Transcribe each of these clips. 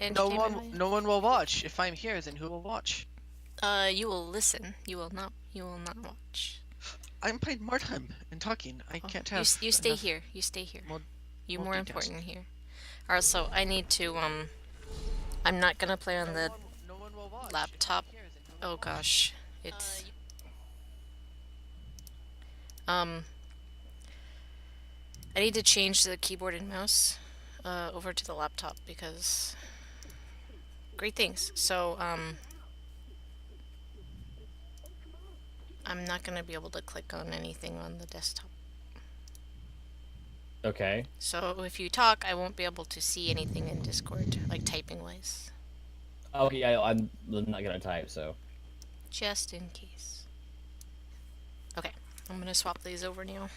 entertainment. No one will watch. If I'm here, then who will watch? You will listen. You will not watch. I'm playing more time and talking. I Oh, can't have you stay enough here. You stay here. You more multitask. important here. Alright, so I need to I'm not gonna play on the No one will watch. laptop. If I'm here, then who will Oh watch? gosh. It's I need to change the keyboard and mouse over to the laptop because great things. So I'm not gonna be able to click on anything on the desktop. Okay. So if you talk, I won't be able to see anything in Discord, like typing wise. Okay, I'm not gonna type, so. Just in case. Okay, I'm gonna swap these over now.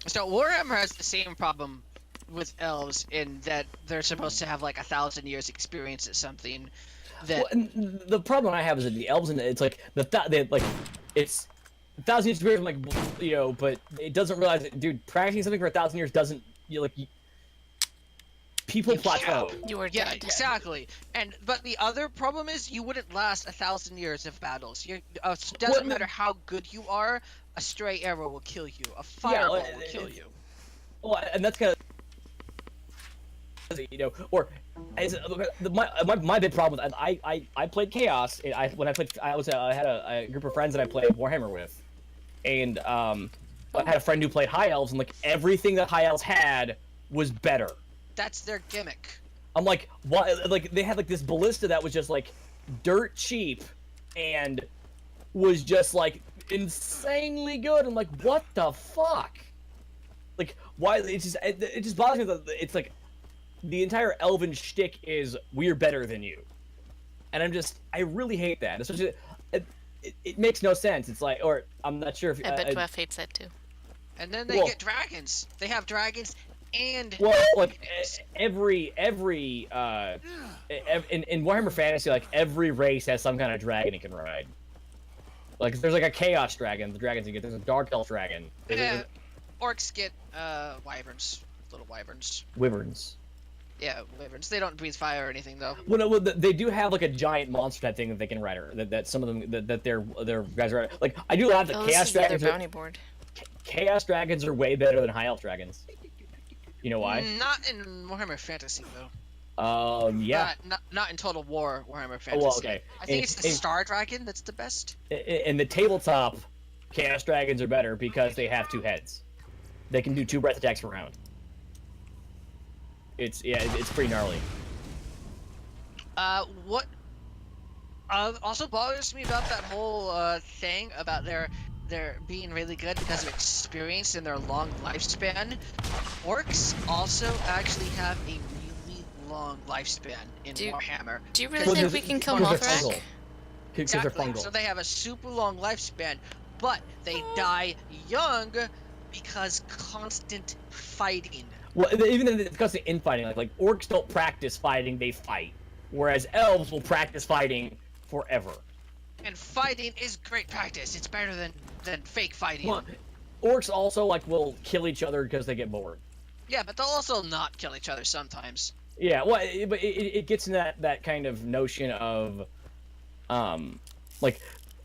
So Warhammer has the same problem with elves in that they're supposed to have like 1,000 years experience at something. That Well, and the problem I have is that the elves and it's like it's 1,000 years experience, like but it doesn't realize that, dude. Practicing something for 1,000 years doesn't people plateau. You are yeah, dead. exactly. But the other problem is you wouldn't last 1,000 years of battles. Doesn't matter how good you are. A stray arrow will kill you. A fireball will kill you. Well, and that's kind of or my big problem with I played Chaos. I had a group of friends that I played Warhammer with, and I had a friend who played High Elves, and like everything that High Elves had was better. That's their gimmick. I'm like, why? Like they had like this ballista that was just like dirt cheap, and was just like insanely good. I'm like, what the fuck? Like, why? It just bothers me that it's like the entire elven shtick is we're better than you, and I really hate that. Especially, it makes no sense. It's like, or I'm not sure if I bet Dwarf hates that too. And then they get dragons. They have dragons and like every in Warhammer Fantasy, like every race has some kind of dragon it can ride. Like there's like a chaos dragon, the dragons you get. There's a dark elf dragon. Yeah, orcs get wyverns, little wyverns. Wyverns. Yeah, wyverns. They don't breathe fire or anything though. Well, no, they do have like a giant monster type thing that they can ride, or that some of them that their guys are like. I do love the chaos dragons. Bounty board. Chaos dragons are way better than high elf dragons. You know why? Not in Warhammer Fantasy though. Yeah. Not in Total War Warhammer Fantasy. Well, okay. I think it's the Star Dragon that's the best. In the tabletop, chaos dragons are better because they have 2 heads. They can do 2 breath attacks per round. It's pretty gnarly. What also bothers me about that whole thing about their being really good because of experience and their long lifespan. Orcs also actually have a really long lifespan in Warhammer. Do you really think we can kill Mothrak? Exactly. So they have a super long lifespan, but they die young because constant fighting. Well, even in the infighting, like orcs don't practice fighting; they fight, whereas elves will practice fighting forever. And fighting is great practice. It's better than fake fighting. Well, orcs also will kill each other because they get bored. Yeah, but they'll also not kill each other sometimes. Yeah, well, but it gets in that kind of notion of, and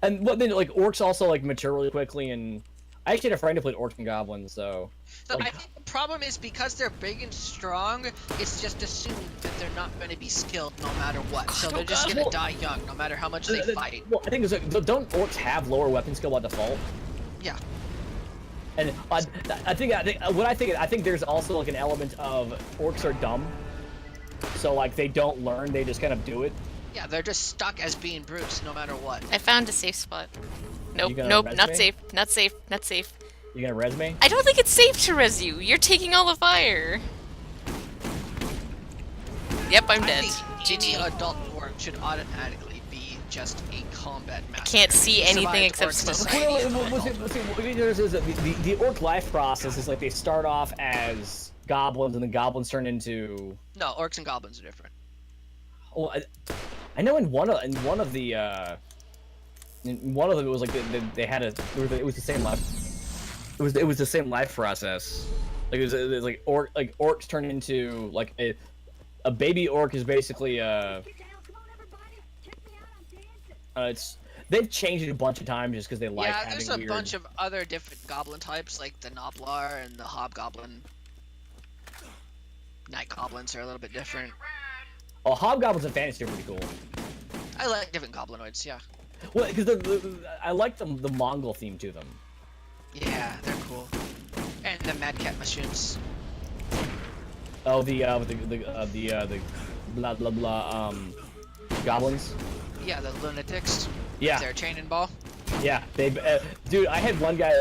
then orcs also mature really quickly, and I actually had a friend who played orcs and goblins, so. I think the problem is because they're big and strong, it's just assumed that they're not going to be skilled no matter what. So they're just going to die young no matter how much they fight. Well, I think don't orcs have lower weapon skill by default? Yeah. And I think there's also an element of orcs are dumb, so they don't learn, they just kind of do it. Yeah, they're just stuck as being brutes no matter what. I found a safe spot. Nope, not safe, not safe, not safe. You gonna res me? I don't think it's safe to res you. You're taking all the fire. Yep, I'm dead. Any adult dwarf should automatically be just a combat master. I can't see anything except smoke. The orc life process is they start off as goblins, and then goblins turn into. No, orcs and goblins are different. Well, I know in one of them it was they had it was the same life. It was the same life process. It was orcs turn into a baby orc is basically they've changed it a bunch of times just because they like Yeah, having there's a weird. bunch of other different goblin types, like the Noblar and the Hobgoblin. Night goblins are a little bit different. Oh, hobgoblins and fantasy are pretty cool. I like different goblinoids, yeah. Well, because I like the Mongol theme to them. Yeah, they're cool. And the Mad Cat mushrooms. Oh, the blah blah blah goblins. Yeah, the lunatics. Yeah. Their chain and ball. Yeah, they, dude, I had one guy.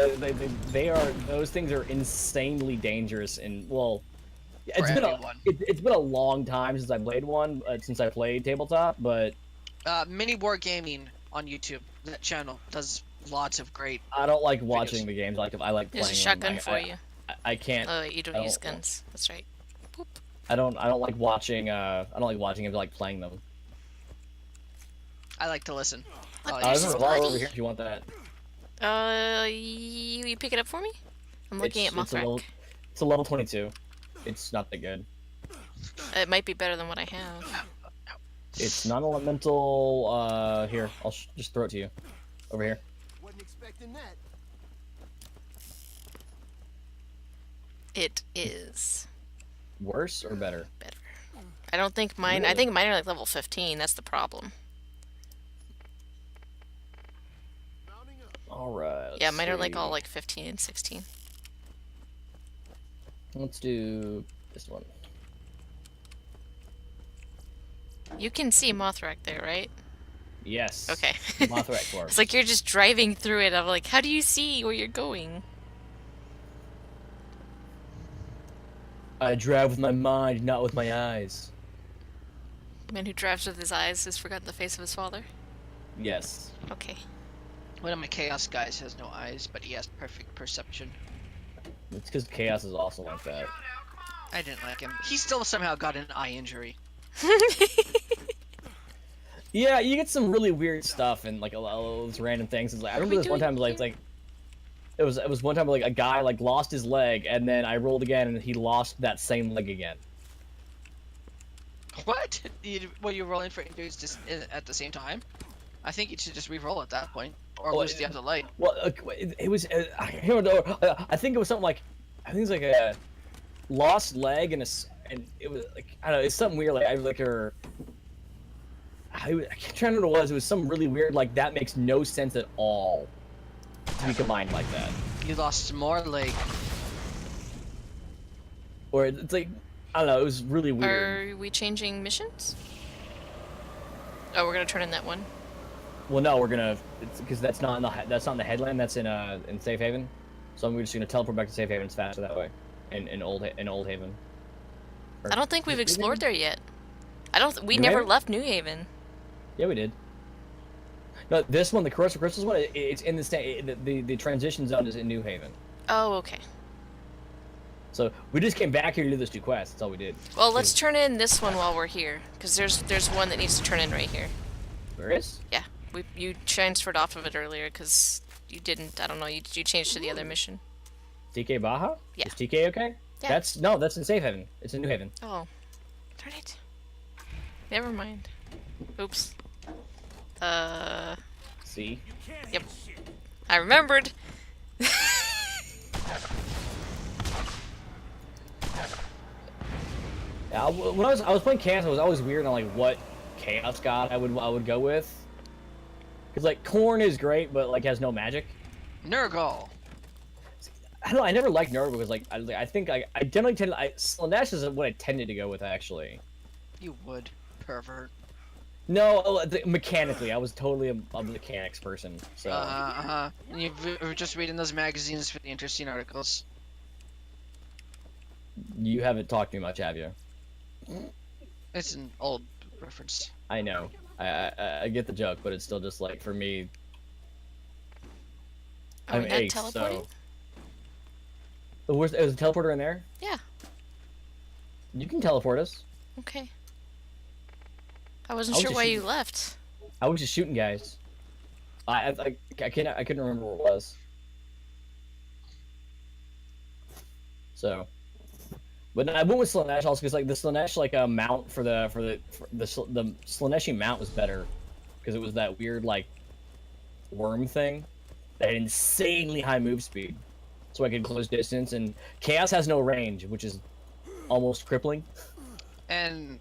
They are those things are insanely dangerous and well, it's been a long time since I played one, since I played tabletop, but Mini War Gaming on YouTube. That channel does lots of great. I don't like watching the games. I like playing. There's a shotgun them. for you. I can't. Oh, wait, you don't use guns. That's right. Boop. I don't like watching. I don't like watching games. I like playing them. I like to listen. There's a revolver over here if you want that. You pick it up for me? I'm looking at Mothrack. It's a level 22. It's not that good. It might be better than what I have. It's non-elemental. Here, I'll just throw it to you. Over here. Wasn't expecting that. It is. Worse or better? Better. I don't think mine. I think mine are like level 15. That's the problem. All right. Yeah, mine are like all like 15 and 16. Let's do this one. You can see Mothrack there, right? Yes. Okay. Mothrack Dwarf. It's like you're just driving through it. I'm like, how do you see where you're going? I drive with my mind, not with my eyes. The man who drives with his eyes has forgotten the face of his father. Yes. Okay. One of my Chaos guys has no eyes, but he has perfect perception. It's because Chaos is also like that. I didn't like him. He still somehow got an eye injury. Yeah, you get some really weird stuff and like a lot of those random things. It's like I remember this one time it was one time like a guy like lost his leg and then I rolled again and he lost that same leg again. What? Were you rolling for injuries just at the same time? I think you should just re-roll at that point, or lose the other leg. Well, it was I think it was something like I think it's like a lost leg and it was like I don't know, it's something weird like I can't remember what it was. It was something really weird like that makes no sense at all to be combined like that. You lost more leg. Or it's like I don't know. It was really weird. Are we changing missions? Oh, we're gonna turn in that one. Well, no, we're gonna because that's not in the headland. That's in Safe Haven. So we're just gonna teleport back to Safe Haven. It's faster that way. In Old Haven. I don't think we've explored there yet. We New never Haven? left New Haven. Yeah, we did. No, this one, the Corrosive Crystals one, it's in the transition zone is in New Haven. Oh, okay. So we just came back here to do those two quests. That's all we did. Well, let's turn in this one while we're here, because there's one that needs to turn in right here. Where is? Yeah, you transferred off of it earlier because you didn't. I don't know. You changed to the other mission. TK Baja? Yeah. Is TK okay? Yeah. That's in Safe Haven. It's in New Haven. Oh, darn it. Never mind. Oops. See? Yep. I remembered. Yeah, when I was playing Chaos, I was always weird on like what Chaos god I would go with. Cause like Korn is great, but like has no magic. Nurgle. I don't know. I never liked Nurgle because like I think I generally Slaanesh is what I tended to go with actually. You would, pervert. No, mechanically, I was totally a mechanics person. So. You were just reading those magazines for the interesting articles. You haven't talked to me much, have you? It's an old reference. I know. I get the joke, but it's still just like for me. Are I'm we not ace, teleporting? so. Is a teleporter in there? Yeah. You can teleport us. Okay. I wasn't sure why you left. I was just shooting guys. I couldn't remember what it was. So, But I went with Slanesh also because like the Slanesh like mount for the Slaneshi mount was better because it was that weird like worm thing that had insanely high move speed, so I could close distance. And Chaos has no range, which is almost crippling. And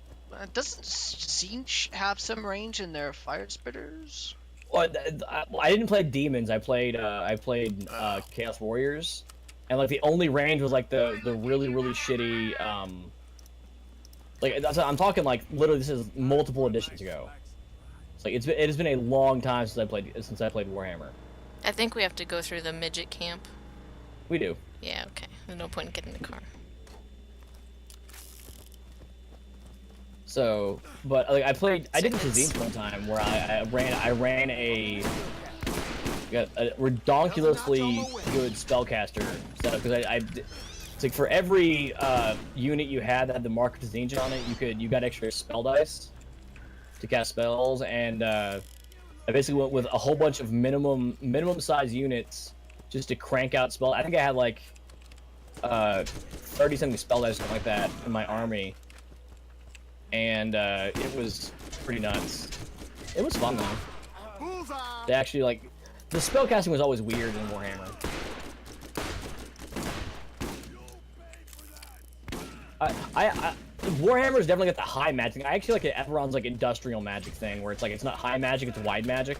doesn't Zinch have some range in their fire spitters? Well, I didn't play demons. I played Chaos Warriors, and like the only range was like the really shitty like I'm talking like literally this is multiple editions ago. It's like it has been a long time since I played Warhammer. I think we have to go through the midget camp. We do. Yeah, okay. There's no point in getting in the car. So, but like I did the Tazine one time where I ran a redonkulously good spellcaster setup because it's like for every unit you had that had the mark of Tazine on it, you got extra spell dice to cast spells, and I basically went with a whole bunch of minimum size units just to crank out spell. I think I had like 30 something spell dice, something like that, in my army. And it was pretty nuts. It was fun though. They actually like the spellcasting was always weird in Warhammer. Warhammer is definitely got the high magic. I actually like Eberron's like industrial magic thing, where it's like it's not high magic, it's wide magic.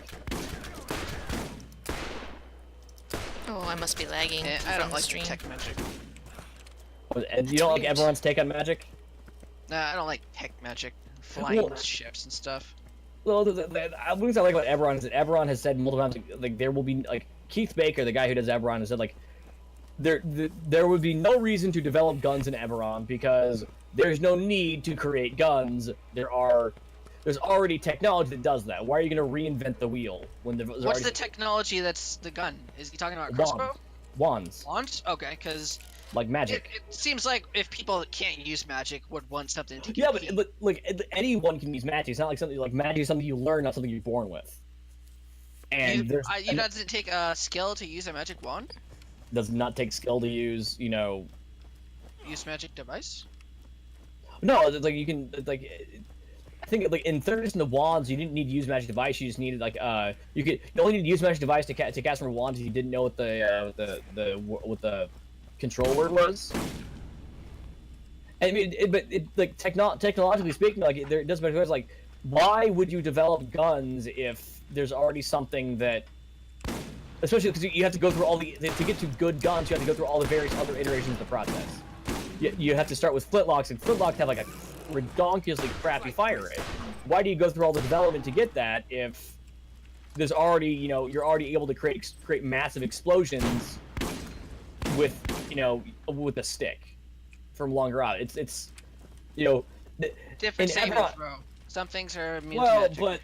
Oh, I must be lagging. Yeah, I from don't the like stream. tech magic. And you don't like Eberron's take on magic? Nah, I don't like tech magic, flying Well, ships and stuff. Well, the things I like about Eberron is that Eberron has said multiple times, like there will be like Keith Baker, the guy who does Eberron, has said like there would be no reason to develop guns in Eberron because there's no need to create guns. There's already technology that does that. Why are you going to reinvent the wheel when there's What's already the technology that's the gun? Is he talking about a crossbow? wands? Wands? Okay, because Like magic. it seems like if people that can't use magic would want something to Yeah, compete. but like anyone can use magic. It's not like something like magic is something you learn, not something you're born with. And does it take a skill to use a magic wand? does not take skill to use, Use magic device? No, it's like you can like. I think like in third edition of wands, you didn't need to use magic device. You just needed like you only need to use magic device to cast from wands if you didn't know what the control word was. I mean, like technologically speaking, like it does make sense. Like, why would you develop guns if there's already something that, especially because you have to go through all to get to good guns, you have to go through all the various other iterations of the process. You have to start with flintlocks, and flintlocks have like a redonkulously crappy fire rate. Why do you go through all the development to get that if there's already, you're already able to create massive explosions with, with a stick from longer out? It's Different saving Eberron, throw. Some things are immune to well, magic. but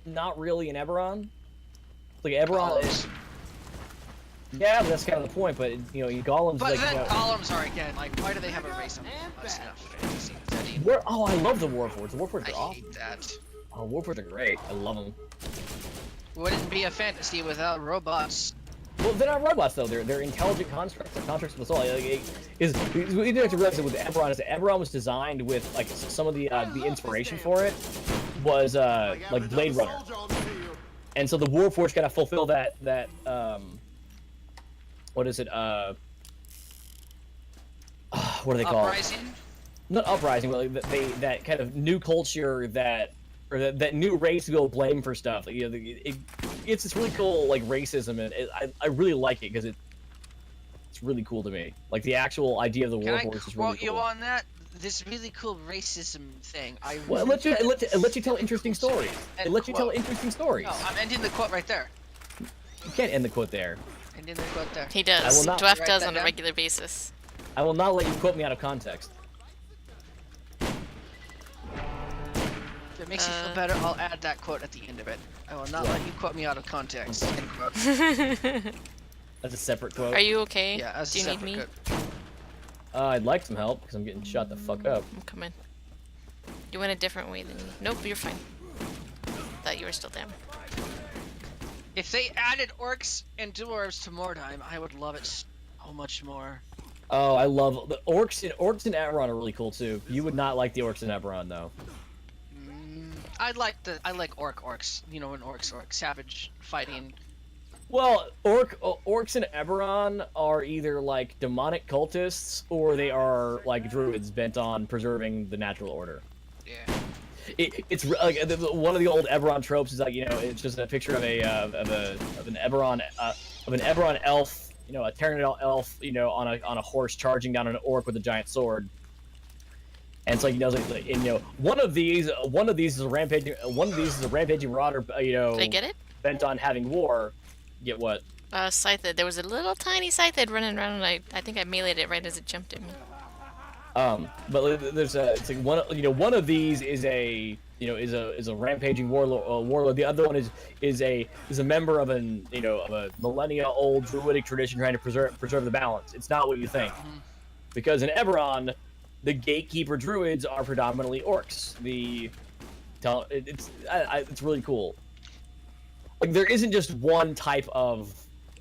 not really in Eberron. Like Eberron is. Yeah, but that's kind of the point. But Golem's But like. then columns are again like, why do they have a race on them? That's not fantasy. I love the Warforged. The Warforged I are awesome. hate that. Oh, Warforged are great. I love them. Wouldn't be a fantasy without robots. Well, they're not robots though. They're intelligent constructs. They're constructs with the soul. What you have to realize with Eberron is that Eberron was designed with like some of the inspiration for it was like Blade Runner, and so the Warforged gotta fulfill that what is it? What are they called? Uprising? Not uprising, but like that kind of new culture that new race to go blame for stuff. Like, it's this really cool like racism, and I really like it because it's really cool to me. Like the actual idea of the Can I Warforged is quote really cool. you on that? This really cool racism thing. Well, it lets you tell interesting stories. It lets you tell interesting stories. No, I'm ending the quote right there. You can't end the quote there. Ending the quote there. He does. I will not Dwarf write does that on a down. regular basis. I will not let you quote me out of context. If it makes you feel better, I'll add that quote at the end of it. I will not let you quote me out of context. End quote. That's a separate quote. Are you okay? Yeah, as Do a you need separate me? quote. I'd like some help because I'm getting shot the fuck up. I'm coming. You went a different way than me. Nope, you're fine. Thought you were still down. If they added orcs and dwarves to Mordheim, I would love it so much more. Oh, I love the orcs. Orcs in Eberron are really cool too. You would not like the orcs in Eberron though. I like orcs. You know, an orc savage fighting. Well, orcs in Eberron are either like demonic cultists or they are like druids bent on preserving the natural order. Yeah. It's like one of the old Eberron tropes is like, you know, it's just a picture of an Eberron elf, you know, a Terranil elf, you know, on a horse charging down an orc with a giant sword. And it's like, you know, and, you know, one of these is a rampaging marauder, you know, Did I get it? bent on having war. Get what? Scythed. There was a little tiny Scythed running around, and I think I meleeed it right as it jumped at me. But there's it's like one of these is a rampaging warlord. The other one is a member of a millennia old druidic tradition trying to preserve the balance. It's not what you think, because in Eberron, the gatekeeper druids are predominantly orcs. It's really cool. Like there isn't just one type of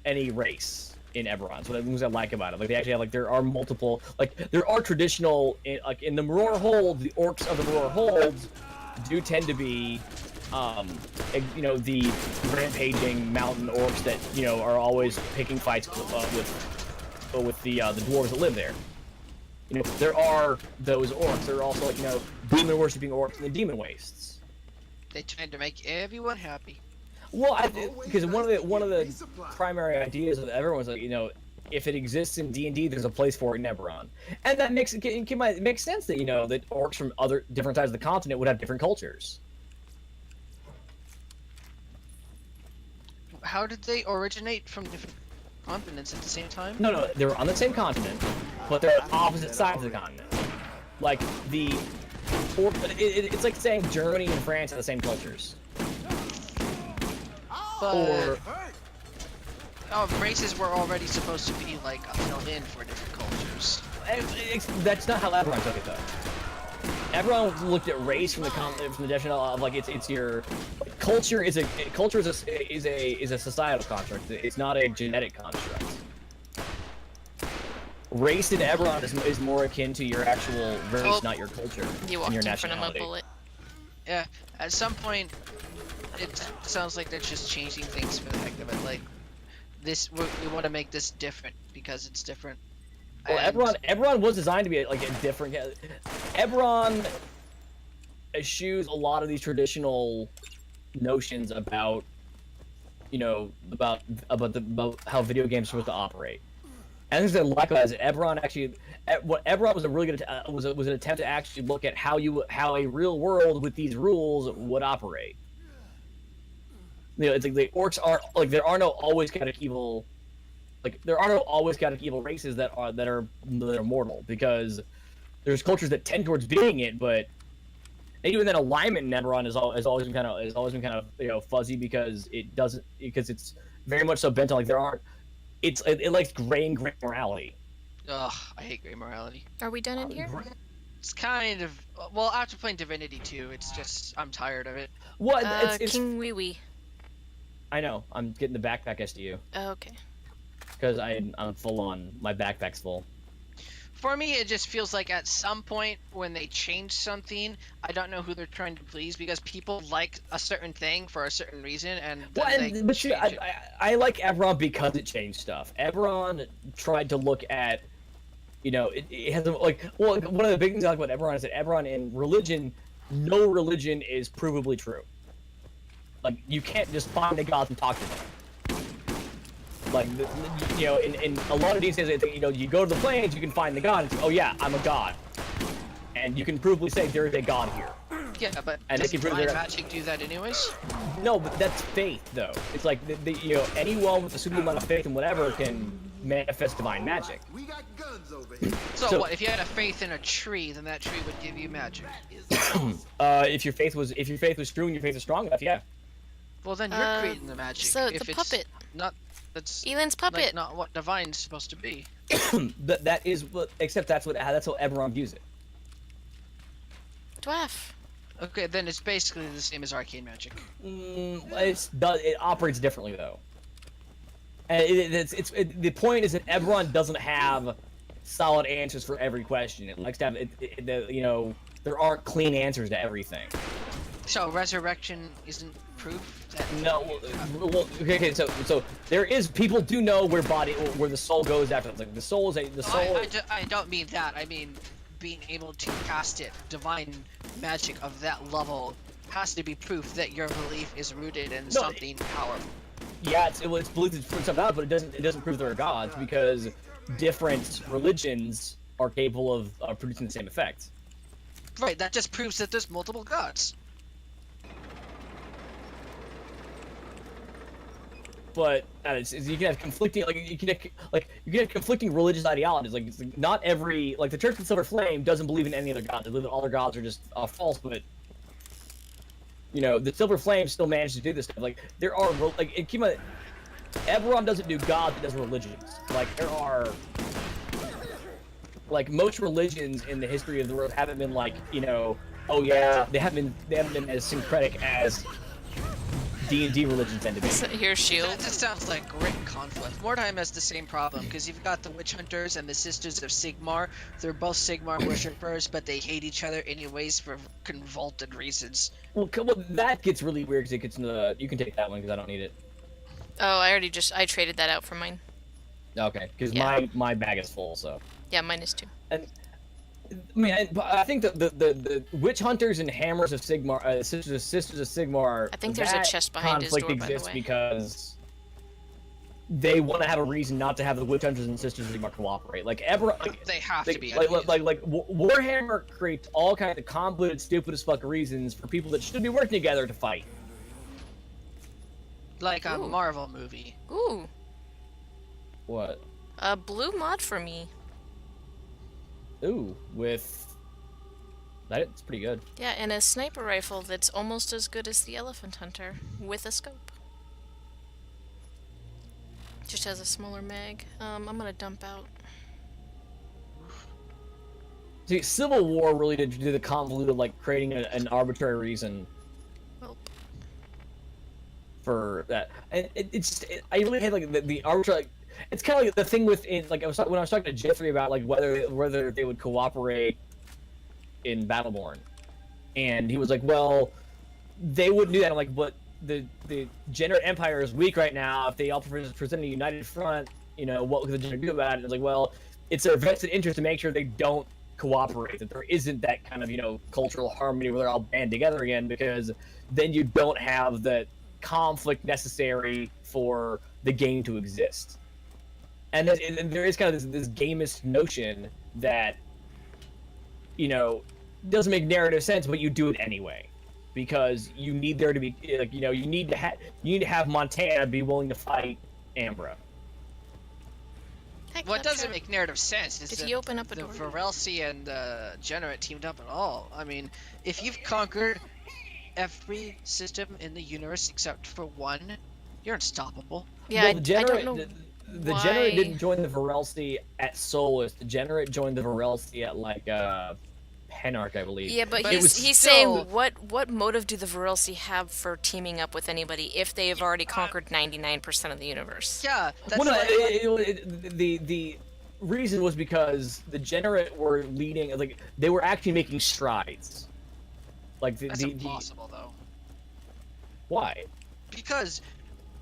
any race in Eberron. So that's what I like about it. Like they actually have there are multiple, there are traditional in the Maror Hold, the orcs of the Maror Holds do tend to be the rampaging mountain orcs that are always picking fights with the dwarves that live there. You know, there are those orcs. There are also demon worshipping orcs in the demon wastes. They tend to make everyone happy. Well, because one of the primary ideas of everyone was if it exists in D&D, there's a place for it in Eberron, and that makes it makes sense that that orcs from other different sides of the continent would have different cultures. How did they originate from different continents at the same time? No, they were on the same continent, but they're on opposite sides of the continent. Like it's like saying Germany and France have the same cultures. But races were already supposed to be filled in for different cultures. That's not how Eberron took it though. Eberron looked at race from the definition of it's your culture is a societal construct. It's not a genetic construct. Race in Eberron is more akin to your actual race, not your culture. You walked your in front of nationality. a bullet. Yeah, at some point, it sounds like they're just changing things for the heck of it. Like this, we want to make this different because it's different. Well, Eberron was designed to be a different. Eberron eschews a lot of these traditional notions about about how video games are supposed to operate. And I think that likewise, Eberron was a really good was an attempt to actually look at how a real world with these rules would operate. It's like the orcs are there are no always chaotic evil. There are no always chaotic evil races that are mortal, because there's cultures that tend towards being it, but even then alignment in Eberron has always been kind of fuzzy because it's very much so bent on it likes gray morality. Ugh, I hate gray morality. Are we done in here? It's kind of well, after playing Divinity 2, it's just I'm tired of it. What? It's King Wee Wee. I know. I'm getting the backpack SDU. Oh, okay. Because I'm full on. My backpack's full. For me, it just feels like at some point when they change something, I don't know who they're trying to please, because people like a certain thing for a certain reason, and I like Eberron because it changed stuff. Eberron tried to look at, it has one of the big things I like about Eberron is that Eberron in religion, no religion is provably true. You can't just find the gods and talk to them. In a lot of these days, you go to the plains, you can find the god, and oh yeah, I'm a god. And you can provably say there is a god here. Yeah, but does divine magic do that anyways? No, but that's faith, though. It's like, anyone with a suitable amount of faith and whatever can manifest divine magic. We got guns over here. So what, if you had a faith in a tree, then that tree would give you magic? If your faith was true and your faith is strong enough, yeah. Well, then you're creating the magic. So if the it's puppet. That's Elan's puppet. not what divine's supposed to be. that is, except that's how Eberron views it. Dwarf. Okay, then it's basically the same as arcane magic. It operates differently though. And the point is that Eberron doesn't have solid answers for every question. It likes to have, you know, there aren't clean answers to everything. So resurrection isn't proof that... No, well, okay, so there is, people do know where the soul goes after. It's like the soul is the soul. I don't mean that. I mean being able to cast it, divine magic of that level has to be proof that your belief is rooted in something powerful. Yeah, it's believed it's something out, but it doesn't prove there are gods because different religions are capable of producing the same effect. Right, that just proves that there's multiple gods. But you can have conflicting, you can have conflicting religious ideologies. Like not every, like the Church of the Silver Flame doesn't believe in any other gods. They believe that all their gods are just false. But you know, the Silver Flame still managed to do this stuff. Like there are keep in mind, Eberron doesn't do gods; it does religions. Like there are, like most religions in the history of the world haven't been like, you know, oh yeah, they haven't been as syncretic as D&D religions tend to be. Here's shield. That just sounds like great conflict. Mordheim has the same problem because you've got the witch hunters and the sisters of Sigmar. They're both Sigmar worshippers, but they hate each other anyways for convoluted reasons. Well, that gets really weird because it gets into the. You can take that one because I don't need it. Oh, I traded that out for mine. Okay, because Yeah. my bag is full, so. Yeah, mine is too. And I mean, I think that the witch hunters and hammers of Sigmar, sisters of Sigmar. I think there's a chest behind his conflict door, by the exists way. because they want to have a reason not to have the witch hunters and sisters of Sigmar cooperate. Like They have to be. like Warhammer creates all kinds of convoluted, stupid as fuck reasons for people that should be working together to fight. Like a Ooh. Marvel movie. Ooh, What? a blue mod for me. Ooh, with that's pretty good. Yeah, and a sniper rifle that's almost as good as the Elephant Hunter with a scope. Just has a smaller mag. I'm gonna dump out. See, Civil War really did do the convoluted, like creating an arbitrary reason Well, for that, and I really had like the arbitrary. Like, it's kind of like the thing with when I was talking to Jeffrey about like whether they would cooperate in Battleborn, and he was like, well, they wouldn't do that. I'm like, but the Degenerate Empire is weak right now. If they all present a united front, you know, what could the Degenerate do about it? And it's like, well, it's their vested interest to make sure they don't cooperate, that there isn't that kind of, you know, cultural harmony where they're all band together again, because then you don't have the conflict necessary for the game to exist. And there is kind of this gamist notion that, you know, doesn't make narrative sense, but you do it anyway, because you need there to be, like, you know, you need to have Montana be willing to fight Ambra. heck, What that doesn't trap- make narrative sense is Did that he open up a the door? Varelsi and the Degenerate teamed up at all. I mean, if you've conquered every system in the universe except for one, you're unstoppable. Yeah, Well, I don't know the Degenerate why- didn't join the Varelsi at Solus. The Degenerate joined the Varelsi at like Penarch, I believe. Yeah, but But he's, it was he's still- saying what motive do the Varelsi have for teaming up with anybody if they have already conquered 99% of the universe? Yeah, that's Well, no, like, the reason was because the Degenerate were leading, like they were actually making strides. Like that's impossible though. why? Because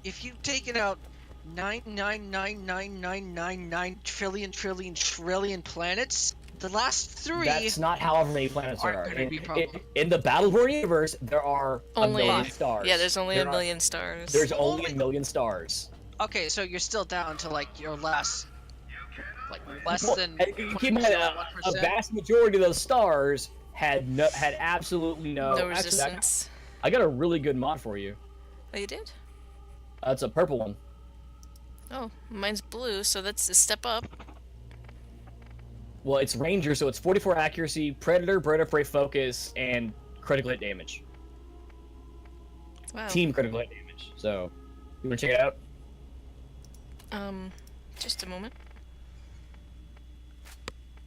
if you've taken out 9,999,999 trillion planets, the last three That's not however many planets there aren't are. gonna be problem. In the Battleborn universe, there are Only- a million stars. Yeah, there's only There a are- million stars. There's only a million stars. Okay, so you're still down to like your less less Well, than and keep in mind, a 1%. vast majority of those stars had absolutely no. no Actually, resistance. I got a really good mod for you. Oh, you did? It's a purple one. Oh, mine's blue, so that's a step up. Well, it's Ranger, so it's 44 accuracy, Predator, Bird of Prey focus, and critical hit damage. Wow. Team critical hit damage. So, you wanna check it out? Just a moment.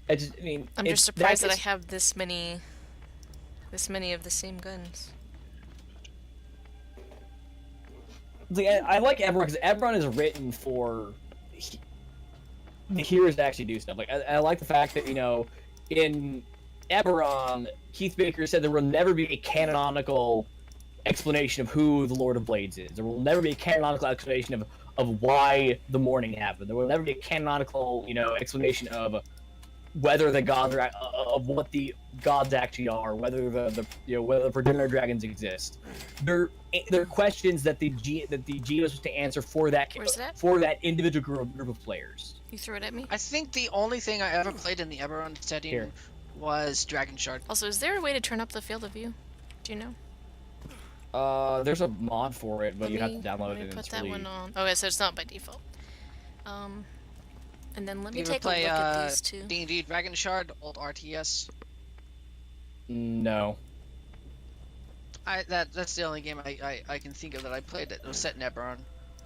I mean, I'm it's- just surprised that I is- have this many of the same guns. like, I like Eberron because Eberron is written for the heroes to actually do stuff. Like I like the fact that in Eberron, Keith Baker said there will never be a canonical explanation of who the Lord of Blades is. There will never be a canonical explanation of why the morning happened. There will never be a canonical explanation of whether the gods are of what the gods actually are, whether whether the progenitor dragons exist. They're questions that the GM is supposed to answer for that individual group of players. You threw it at me? I think the only thing I ever played in the Eberron setting was Dragon Shard. Also, is there a way to turn up the field of view? Do you know? There's a mod for it, but you have to download it. Let me and put it's that really... one on. Okay, so it's not by default. And then let me You ever take a play look at these two. D&D Dragon Shard, old RTS? No. That's the only game I can think of that I played that was set in Eberron.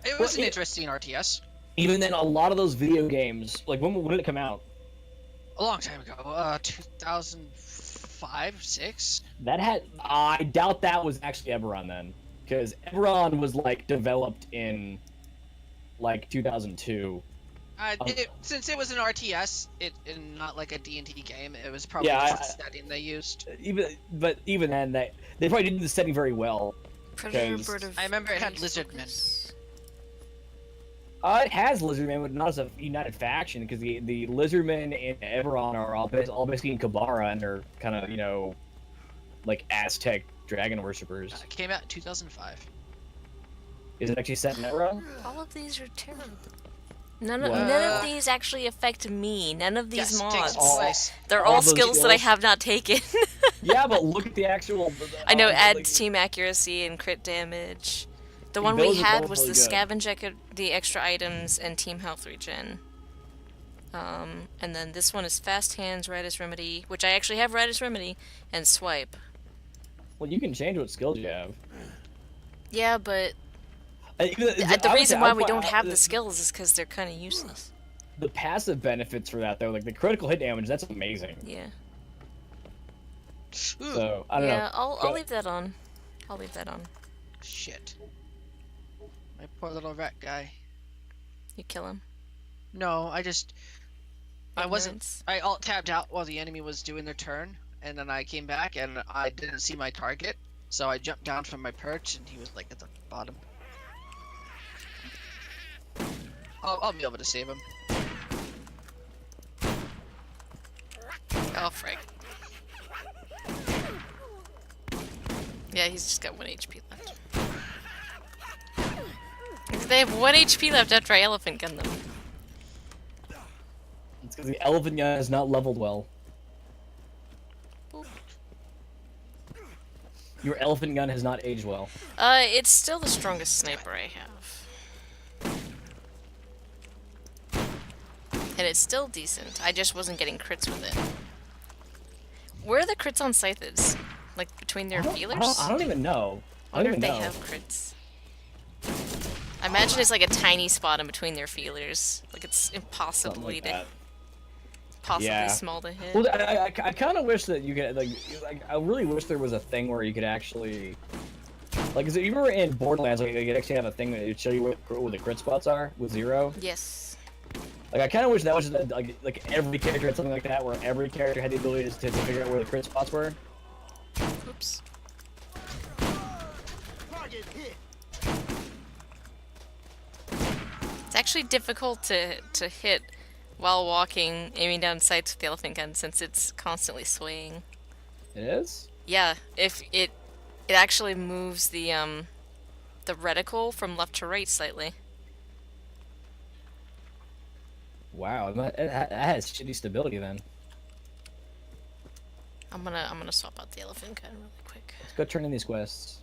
It was an interesting RTS. Even then, a lot of those video games, like when did it come out? A long time ago, 2005, 6. I doubt that was actually Eberron then, because Eberron was like developed in like 2002. Since it was an RTS, and not like a D&D game, it was probably the setting they used. Even then, they probably didn't do the setting very well. Predator, Bird of I remember it had Prey Lizardmen. focus. It has Lizardmen, but not as a united faction, because the Lizardmen in Eberron are all basically in Kabara, and they're kind of, like Aztec dragon worshippers. It came out in 2005. Is it actually set in Eberron? All of these are terrible. None of these actually affect me. None of these mods. They're all skills that I have not taken. Yeah, but look at the actual... I know, adds team accuracy and crit damage. The one we had was the scavenge the extra items and team health regen. And then this one is fast hands, Riotous Remedy, which I actually have Riotous Remedy, and swipe. Well, you can change what skills you have. Yeah, but the reason why we don't have the skills is because they're kind of useless. The passive benefits for that, though, like the critical hit damage, that's amazing. Yeah. So, I don't know. Yeah, I'll leave that on. I'll leave that on. Shit. My poor little rat guy. You kill him? No, I Ignorance. alt-tabbed out while the enemy was doing their turn, and then I came back and I didn't see my target, so I jumped down from my perch and he was like at the bottom. I'll be able to save him. Oh, frick. Yeah, he's just got 1 HP left. They have 1 HP left after I elephant gun them. It's because the elephant gun is not leveled well. Oop. Your elephant gun has not aged well. It's still the strongest sniper I have. And it's still decent. I just wasn't getting crits with it. Where are the crits on Scythes? Like between their feelers? I don't even know. I wonder if they have crits. I imagine it's like a tiny spot in between their feelers. Like it's impossibly small to hit. Well, I kind of wish that you could like I really wish there was a thing where you could actually like, is it, you remember in Borderlands, like, you could actually have a thing that would show you where the crit spots are with 0? Yes. Like, I kind of wish that was just, like every character had something like that, where every character had the ability to figure out where the crit spots were. Oops. It's actually difficult to hit while walking, aiming down sights with the elephant gun, since it's constantly swaying. It is? Yeah, if it actually moves the reticle from left to right slightly. Wow, that has shitty stability then. I'm gonna swap out the elephant gun really quick. Let's go turn in these quests.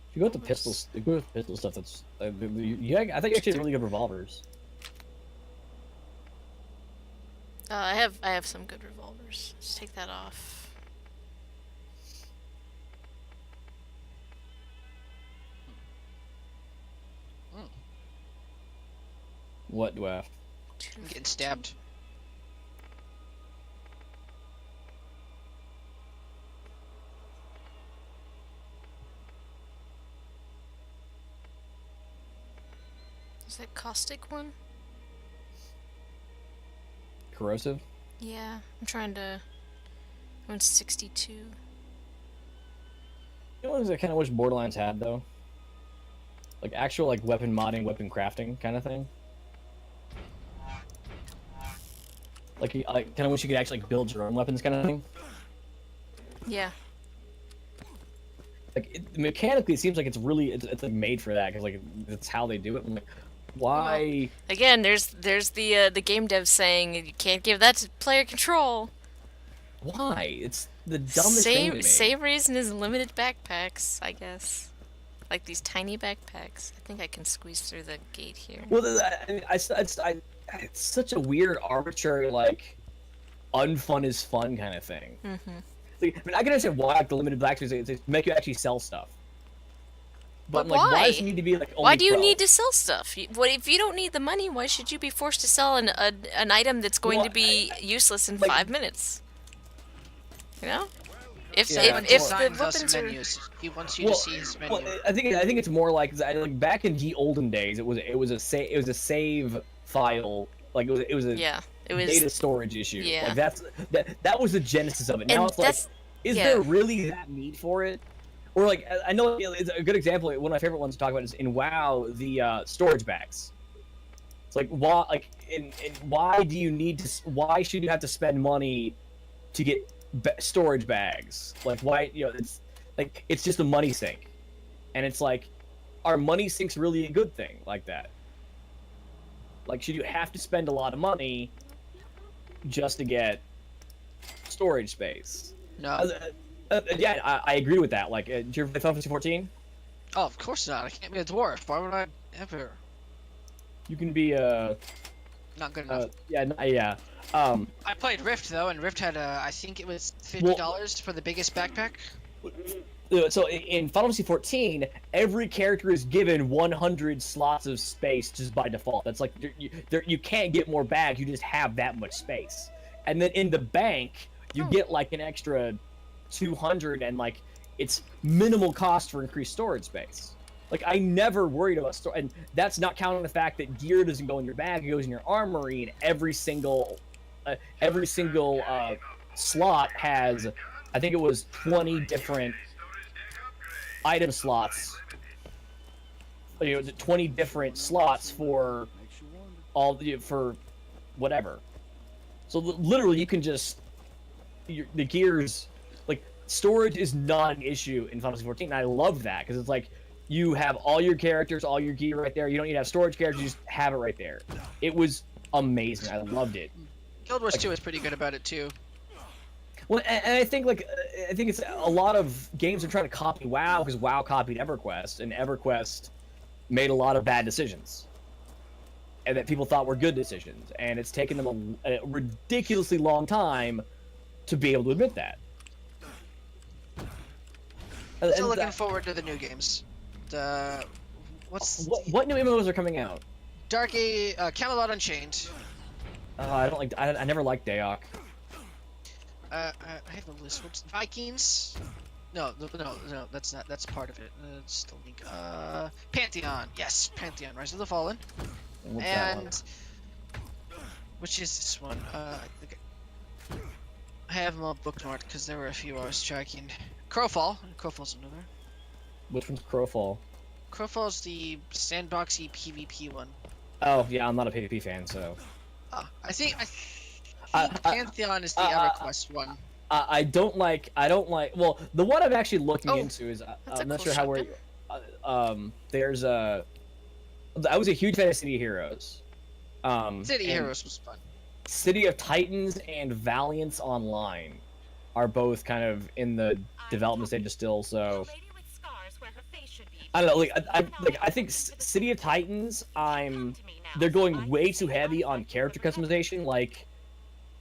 If you go with the pistols, if you go with pistol stuff, that's I think you actually have really good revolvers. I have some good revolvers. Let's take that off. What do I have? I'm getting stabbed. Is that caustic one? Corrosive? Yeah, I'm trying to... I'm 62. You know what I kind of wish Borderlands had, though? Like, actual, like, weapon modding, weapon crafting kind of thing. Like, I kind of wish you could actually like, build your own weapons kind of thing. Yeah. Like, mechanically, it seems like it's really, it's like, made for that, because, like, that's how they do it. I'm like, why? Well, again, there's the game dev saying you can't give that to player control. Why? It's the dumbest thing to me. Same reason is limited backpacks, I guess. Like these tiny backpacks. I think I can squeeze through the gate here. Well, it's such a weird, arbitrary, like, unfun is fun kind of thing. Mm-hmm. Like, I mean, I can understand why like, the limited backpacks is to make you actually sell stuff. But like, why? Why does it need to be like only Why do you 12? need to sell stuff? What if you don't need the money? Why should you be forced to sell an item that's going to be useless in 5 minutes? You know, if the weapons are... menus, he wants you to see his menu. Well, I think it's more like back in the olden days, it was a save file, like it was a data storage issue. Yeah. Like that was the genesis of it. Now it's like, is there really that need for it? Or like, I know it's a good example. One of my favorite ones to talk about is in WoW, the storage bags. It's like why why do you need to? Why should you have to spend money to get storage bags? Like why, it's like, it's just a money sink, and it's like, are money sinks really a good thing like that? Like, should you have to spend a lot of money just to get storage space? No. Yeah, I agree with that. Like, did you ever play Final Fantasy 14? Oh, of course not. I can't be a dwarf. Why would I ever? You can be not good enough. Yeah. I played Rift though, and Rift had I think it was $50 for the biggest backpack. So in Final Fantasy 14, every character is given 100 slots of space just by default. That's like, you can't get more bags. You just have that much space. And then in the bank, you get like an extra 200, and like it's minimal cost for increased storage space. Like, I never worried about and that's not counting the fact that gear doesn't go in your bag; it goes in your armory, and every single slot has, I think it was 20 different item slots. 20 different slots for for whatever. So literally, you can just the gears, like, storage is not an issue in Final Fantasy 14, and I love that because it's like you have all your characters, all your gear right there. You don't need to have storage characters; you just have it right there. It was amazing. I loved it. Guild Wars 2 is pretty good about it too. Well, and I think it's a lot of games are trying to copy WoW because WoW copied EverQuest, and EverQuest made a lot of bad decisions, and that people thought were good decisions, and it's taken them a ridiculously long time to be able to admit that. Still looking forward to the new games. What new MMOs are coming out? Camelot Unchained. I never liked Daok. I have a list. What's Vikings? No, that's not. That's part of it. It's the link. Pantheon. Yes, Pantheon. Rise of the Fallen. What's that one? Which is this one? I have them all bookmarked because there were a few I was tracking. Crowfall. Crowfall's another. Which one's Crowfall? Crowfall's the sandboxy PvP one. Oh yeah, I'm not a PvP fan, so. I think Pantheon is the EverQuest one. I don't like. Well, the one I'm actually looking into is I'm not sure how we're. There's a. I was a huge fan of City of Heroes. City Heroes was fun. City of Titans and Valiance Online are both kind of in the development stage still. So I don't know. I think City of Titans. They're going way too heavy on character customization. Like,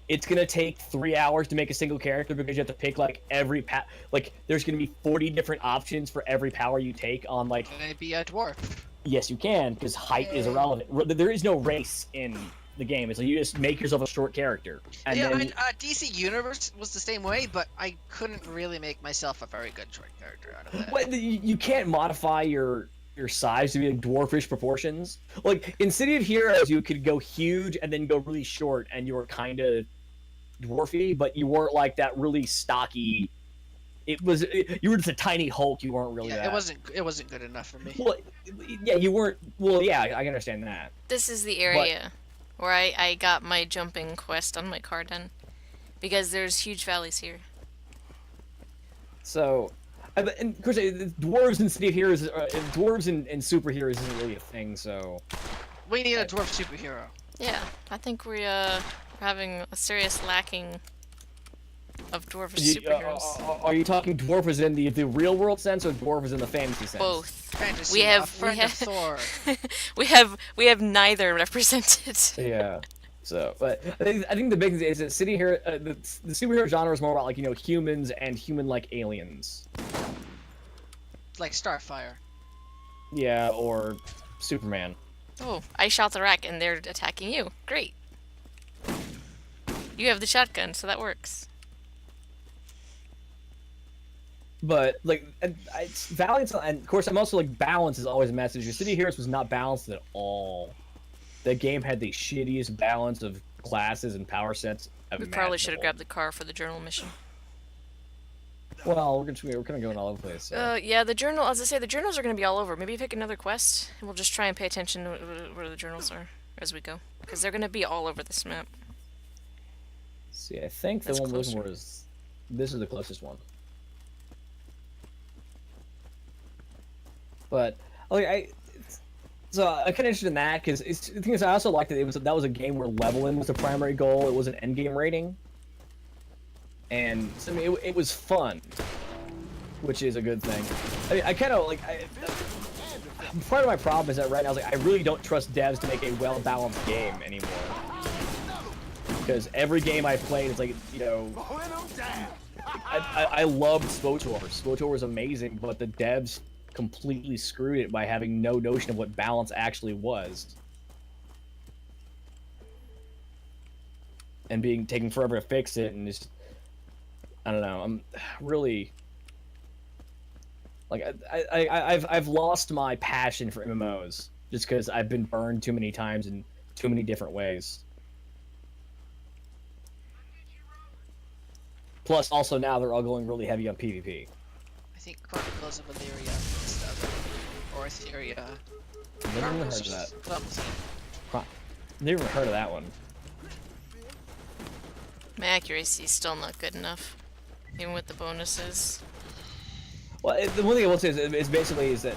it's gonna take 3 hours to make a single character because you have to pick like every there's gonna be 40 different options for every power you take on like. Can it be a dwarf? Yes, you can, because height is irrelevant. There is no race in the game. It's like you just make yourself a short character. And yeah, then... DC Universe was the same way, but I couldn't really make myself a very good short character out of that. Well, you can't modify your your size to be like dwarfish proportions. Like in City of Heroes, you could go huge and then go really short, and you were kind of dwarfy, but you weren't like that really stocky. You were just a tiny Hulk. You weren't really. Yeah, that. it wasn't good enough for me. Well, yeah, you weren't. Well, yeah, I can understand that. This is the area where I got my jumping quest on my car done, because there's huge valleys here. So, and of course, dwarves in City of Heroes, dwarves and superheroes isn't really a thing. So, we need a dwarf superhero. Yeah, I think we're having a serious lacking of dwarfish superheroes. Are you talking dwarves in the real world sense or dwarves in the fantasy sense? Both. Fantasy, a friend of Thor. we have neither represented. Yeah. So, but I think the big thing is that City Hero, the superhero genre is more about like humans and human-like aliens. Like Starfire. Yeah, or Superman. Oh, I shot the rack and they're attacking you. Great. You have the shotgun, so that works. But like, Valiant, and of course, I'm also like balance is always a message. Your City Heroes was not balanced at all. The game had the shittiest balance of classes and power sets. We probably should have grabbed the car for the journal mission. Well, we're kind of going all over the place. So. Yeah, the journal. As I say, the journals are going to be all over. Maybe pick another quest, and we'll just try and pay attention to where the journals are as we go, because they're going to be all over this map. See, I think the one we're looking for is this is the closest one. But like so I'm kind of interested in that because the thing is I also liked that that was a game where leveling was the primary goal. It was an end game rating, and so, I mean it was fun, which is a good thing. I mean I kind of like part of my problem is that right now I really don't trust devs to make a well balanced game anymore because every game I played is like I loved SWTOR. SWTOR was amazing, but the devs completely screwed it by having no notion of what balance actually was and being taken forever to fix it, and just I don't know. I'm really like I've lost my passion for MMOs just because I've been burned too many times in too many different ways. Plus, also now they're all going really heavy on PvP. I think Chronicles of Illyria and stuff. Or Etheria. Never even heard of that. Never even heard of that one. My accuracy's still not good enough, even with the bonuses. Well, the one thing I will say is basically is that,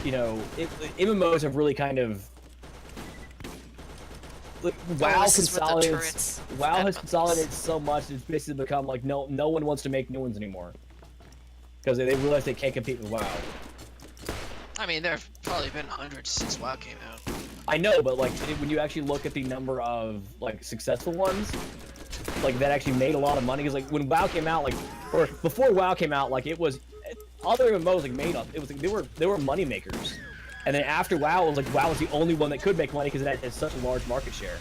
MMOs have really kind of WoW consolidates. WoW has consolidated so much it's basically become like no one wants to make new ones anymore because they realize they can't compete with WoW. I mean, there have probably been hundreds since WoW came out. I know, but like when you actually look at the number of like successful ones, like that actually made a lot of money, because like when WoW came out, like or before WoW came out, like it was other MMOs like made up. It was like they were money makers. And then after WoW, it was like WoW was the only one that could make money because it had such a large market share.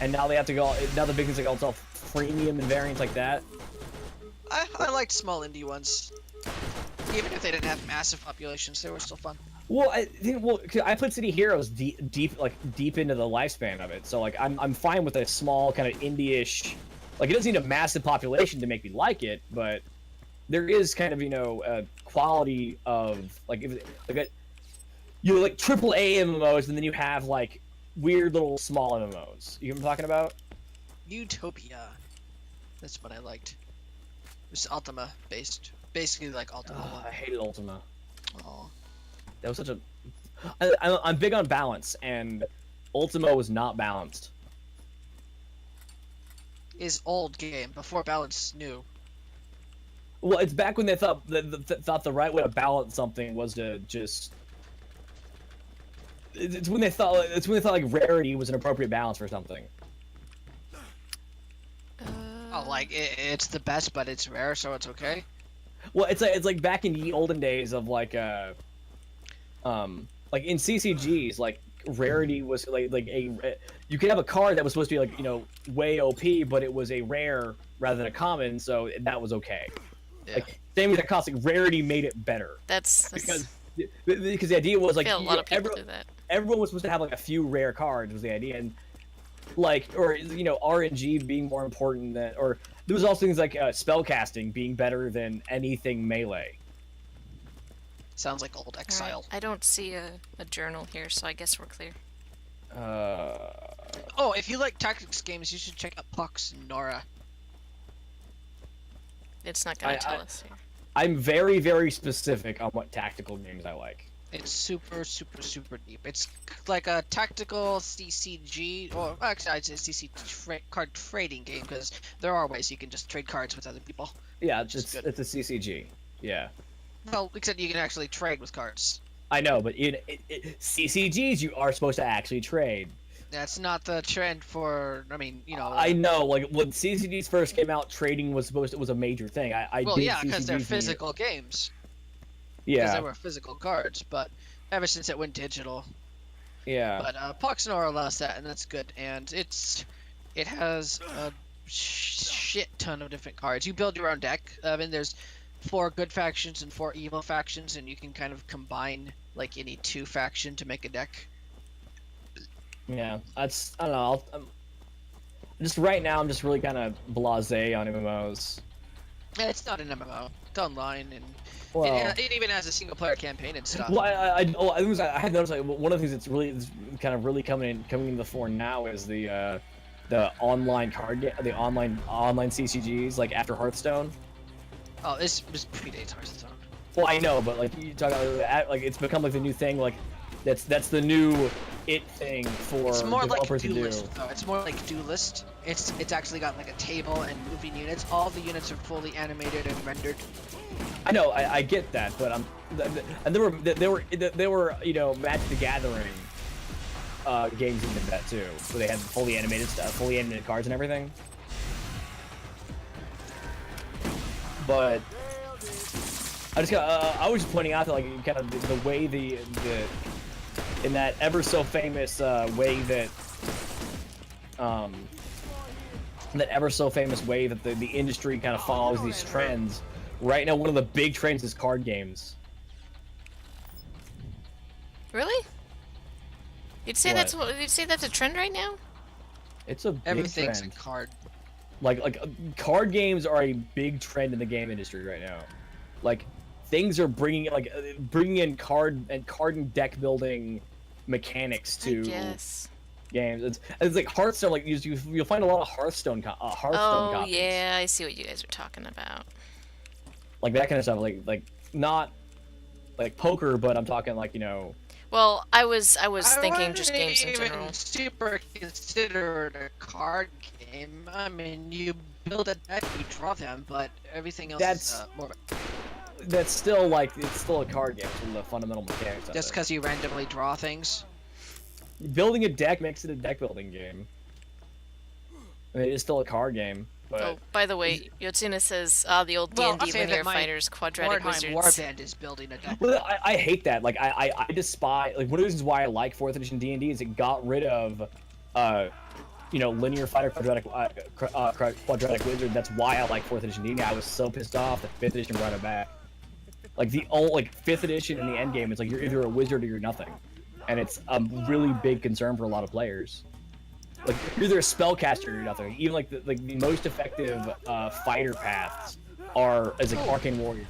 And now they have to go. Now the big things like also freemium and variants like that. I liked small indie ones, even if they didn't have massive populations. They were still fun. Well, I think I put City Heroes deep into the lifespan of it. So like I'm fine with a small kind of indie-ish. Like it doesn't need a massive population to make me like it, but there is kind of a quality of like you like AAA MMOs, and then you have like weird little small MMOs. You know what I'm talking about? Utopia. That's what I liked. It was Ultima based, basically like Ultima. Oh, I hated Ultima. Oh. That was such a. I'm big on balance, and Ultima was not balanced. Is old game before balance new. Well, it's back when they thought the right way to balance something was to just. It's when they thought like rarity was an appropriate balance for something. Oh, like it's the best, but it's rare, so it's okay. Well, it's like back in the olden days of like in CCGs, like rarity was like you could have a card that was supposed to be like way OP, but it was a rare rather than a common, so that was okay. Yeah. Like same with the cost, like rarity made it better. That's Because the idea was like I feel a lot of people do that. everyone was supposed to have like a few rare cards was the idea, and like or RNG being more important than, or there was also things like spell casting being better than anything melee. Sounds like old Exile. I don't see a journal here, so I guess we're clear. Oh, if you like tactics games, you should check out Pucks and Nora. It's not gonna tell us here. I'm very, very specific on what tactical games I like. It's super, super, super deep. It's like a tactical CCG, or actually I'd say CC card trading game, because there are ways you can just trade cards with other people. Yeah, it's a CCG. Yeah. Well, except you can actually trade with cards. I know, but in CCGs, you are supposed to actually trade. That's not the trend for. I mean, I know, like when CCGs first came out, trading was a major thing. Well, yeah, because they're physical games. Yeah. Because they were physical cards, but ever since it went digital. Yeah. But Pucks Nora allows that, and that's good. And it has a shit ton of different cards. You build your own deck. I mean, there's 4 good factions and 4 evil factions, and you can kind of combine like any 2 faction to make a deck. Yeah, I don't know. Just right now, I'm just really kind of blasé on MMOs. Yeah, it's not an MMO. It's online, and Well, it even has a single-player campaign and stuff. well, I had noticed like one of the things that's really kind of really coming into the fore now is the online the online CCGs like after Hearthstone. Oh, this predates Hearthstone. Well, I know, but like you talk about like it's become like the new thing. Like that's the new thing for It's more like developers to do. Duelist, though. It's more like Duelist. It's actually got like a table and moving units. All the units are fully animated and rendered. I know, I get that, but and there were Magic the Gathering games that did that too, where they had fully animated stuff, fully animated cards and everything. But I was just pointing out that like kind of the way the in that ever so famous way that the industry kind of follows these trends. Right now, one of the big trends is card games. Really? You'd say that's a trend right now? It's a big Everything's trend. a card. Like card games are a big trend in the game industry right now. Like things are bringing in card and deck building mechanics to games. It's like Hearthstone. Like you'll find a lot of Hearthstone copies. Yeah, I see what you guys are talking about. Like that kind of stuff. Like not like poker, but I'm talking like Well, I was thinking just games in even general. super consider it a card game. I mean, you build a deck, you draw them, but everything else is more. That's still it's still a card game from the fundamental mechanics. Just because you randomly draw things. Building a deck makes it a deck building game. I mean, it's still a card game. But... Oh, by the way, Yotsuna says, the old D&D linear fighters, quadratic wizards. Warband is building a deck. Well, I hate that. Like, I despise... Like, one of the reasons why I like 4th edition D&D is it got rid of, linear fighter quadratic wizard. That's why I like 4th edition D&D. I was so pissed off that 5th edition brought it back. Like, 5th edition in the end game, it's like you're either a wizard or you're nothing. And it's a really big concern for a lot of players. Like, you're either a spellcaster or nothing. Even like the most effective fighter paths are as an arcane warrior.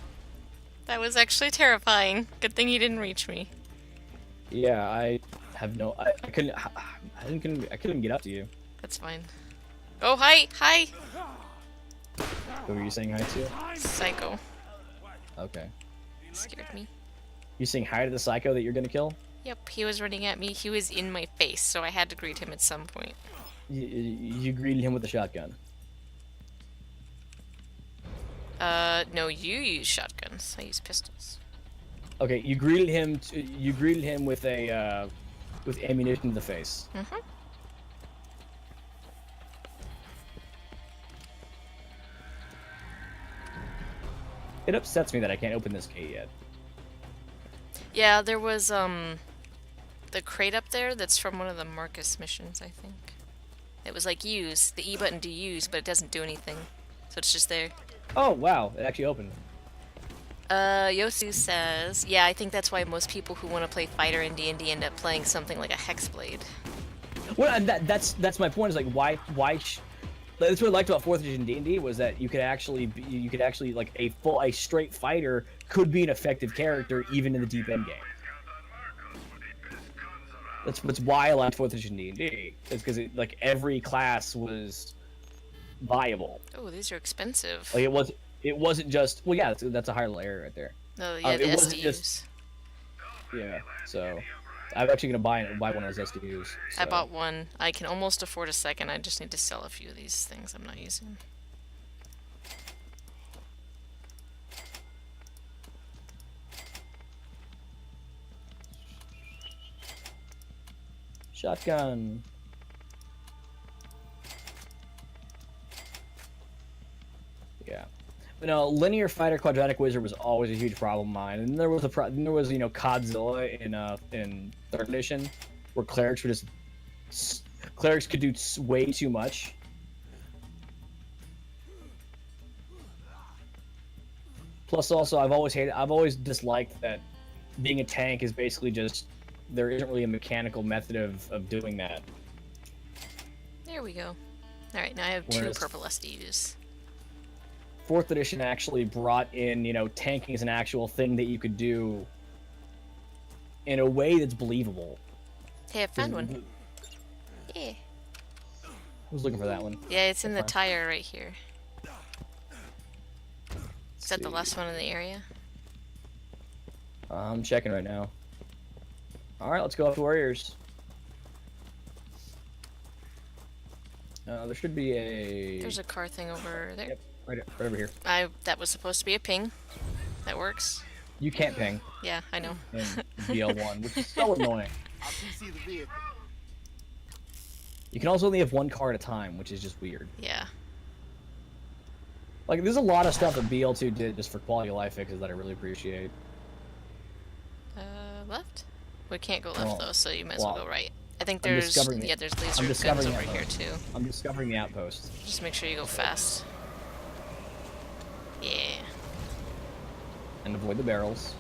That was actually terrifying. Good thing you didn't reach me. Yeah, I have no. I couldn't get up to you. That's fine. Oh, hi! Hi! Who were you saying hi to? Psycho. Okay. Scared me. You saying hi to the psycho that you're gonna kill? Yep, he was running at me. He was in my face, so I had to greet him at some point. You greeted him with a shotgun. No, you use shotguns. I use pistols. Okay, you greeted him with a with ammunition to the face. Mm-hmm. It upsets me that I can't open this gate yet. Yeah, there was the crate up there that's from one of the Marcus missions, I think. It was like use, the E button to use, but it doesn't do anything. So it's just there. Oh wow, it actually opened. Yosu says, yeah, I think that's why most people who want to play fighter in D&D end up playing something like a Hexblade. Well, and that's my point. Is like why that's what I liked about 4th edition D&D was that you could actually like a straight fighter could be an effective character even in the deep end game. That's why I liked 4th edition D&D. It's because like every class was viable. Oh, these are expensive. Like it wasn't just well, yeah, that's a higher level area right there. Oh yeah, the it wasn't SDUs. just yeah. So I'm actually gonna buy one of those SDUs. So. I bought one. I can almost afford a second. I just need to sell a few of these things I'm not using. Shotgun. Yeah. But no, linear fighter quadratic wizard was always a huge problem of mine. And there was Codzilla in 3rd edition, where clerics could do way too much. Plus, also, I've always disliked that being a tank is basically just there isn't really a mechanical method of doing that. There we go. All right, now I have 2 purple SDUs. 4th edition actually brought in, tanking as an actual thing that you could do in a way that's believable. Hey, I found one. Yeah. I was looking for that one. Yeah, it's in the tire right here. Is that the last one in the area? I'm checking right now. Alright, let's go up to Warriors. There should be a... There's a car thing over there. Yep, right over here. That was supposed to be a ping. That works. You can't ping Yeah, I know. in BL1, which is so annoying. You can also only have 1 car at a time, which is just weird. Yeah. Like, there's a lot of stuff that BL2 did just for quality of life fixes that I really appreciate. Left? We can't go left though, so you might as well go right. I think I'm there's discovering the- there's laser I'm guns discovering over the here outpost. too. I'm discovering the outpost. Just make sure you go fast. Yeah. And avoid the barrels.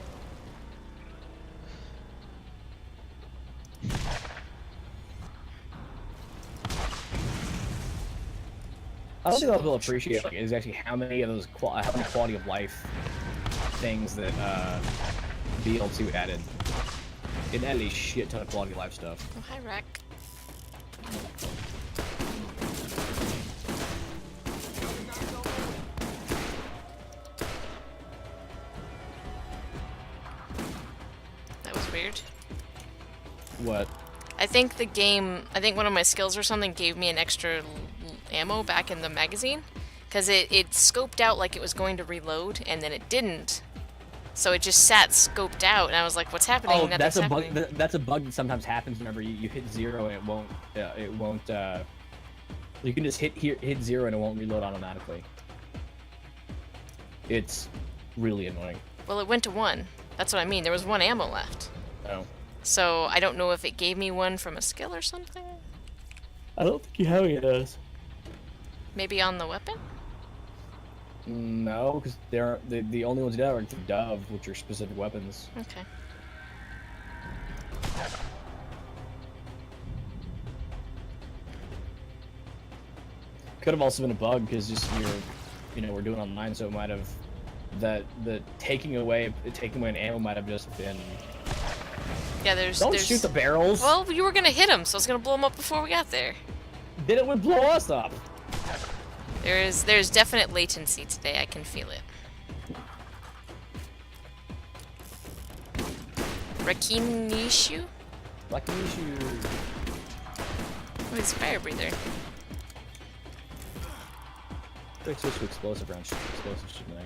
I don't think I'll appreciate is actually how many of those how many quality of life things that BL2 added. It added a shit ton of quality of life stuff. Oh, hi, Rack. That was weird. What? I think one of my skills or something gave me an extra ammo back in the magazine. Because it scoped out like it was going to reload, and then it didn't. So it just sat scoped out, and I was like, "What's happening?" Oh, that's a bug. That's a bug that sometimes happens whenever you hit 0 and it won't. You can just hit 0 and it won't reload automatically. It's really annoying. Well, it went to 1. That's what I mean. There was 1 ammo left. Oh. So I don't know if it gave me 1 from a skill or something. I don't think you have any of those. Maybe on the weapon? No, because they're the only ones you have are the Dove, which are specific weapons. Okay. Could have also been a bug because just we're doing online, so it might have the taking away an ammo might have just been. Yeah, there's. Don't shoot the barrels. Well, you were gonna hit him, so I was gonna blow him up before we got there. Then it would blow us up. There's definite latency today. I can feel it. Rakinishu? Rakinishu. Oh, it's a fire breather. Quick switch to explosive round. Explosive shouldn't I?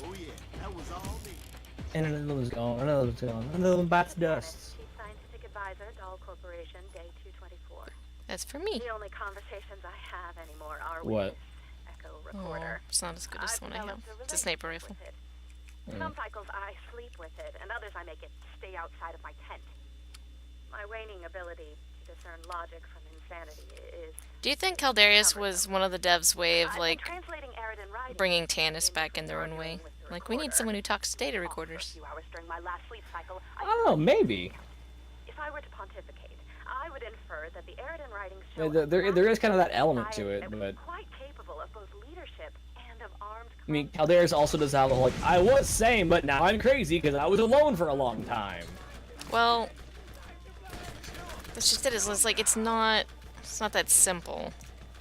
Oh yeah, that was all me. And another one's gone. Another one's gone. Another one bites dust. Scientific advisor, Dahl Corporation, day 224. That's for me. The only conversations I have anymore are What? with this Echo Oh, recorder. it's not as good as the one I have. It's a sniper rifle. With it. Some cycles I sleep with it, and others I make it stay outside of my tent. My waning ability to discern logic from insanity is... Do you think Caldarius was one of the devs' way of I've like been translating Arid in writing bringing Tannis back in their own way? with the Like we need recorder. someone who talks to data For a recorders. few hours during my last sleep cycle, I don't know, maybe. If I were to pontificate, I would infer that the Arid writings Yeah, show there is kind of that element to society it, that but was quite capable of both leadership and of armed I mean, Caldarius also does have the whole like, I was sane, but now I'm crazy because I was alone for a long time. Well, that's just it. It's like it's not that simple.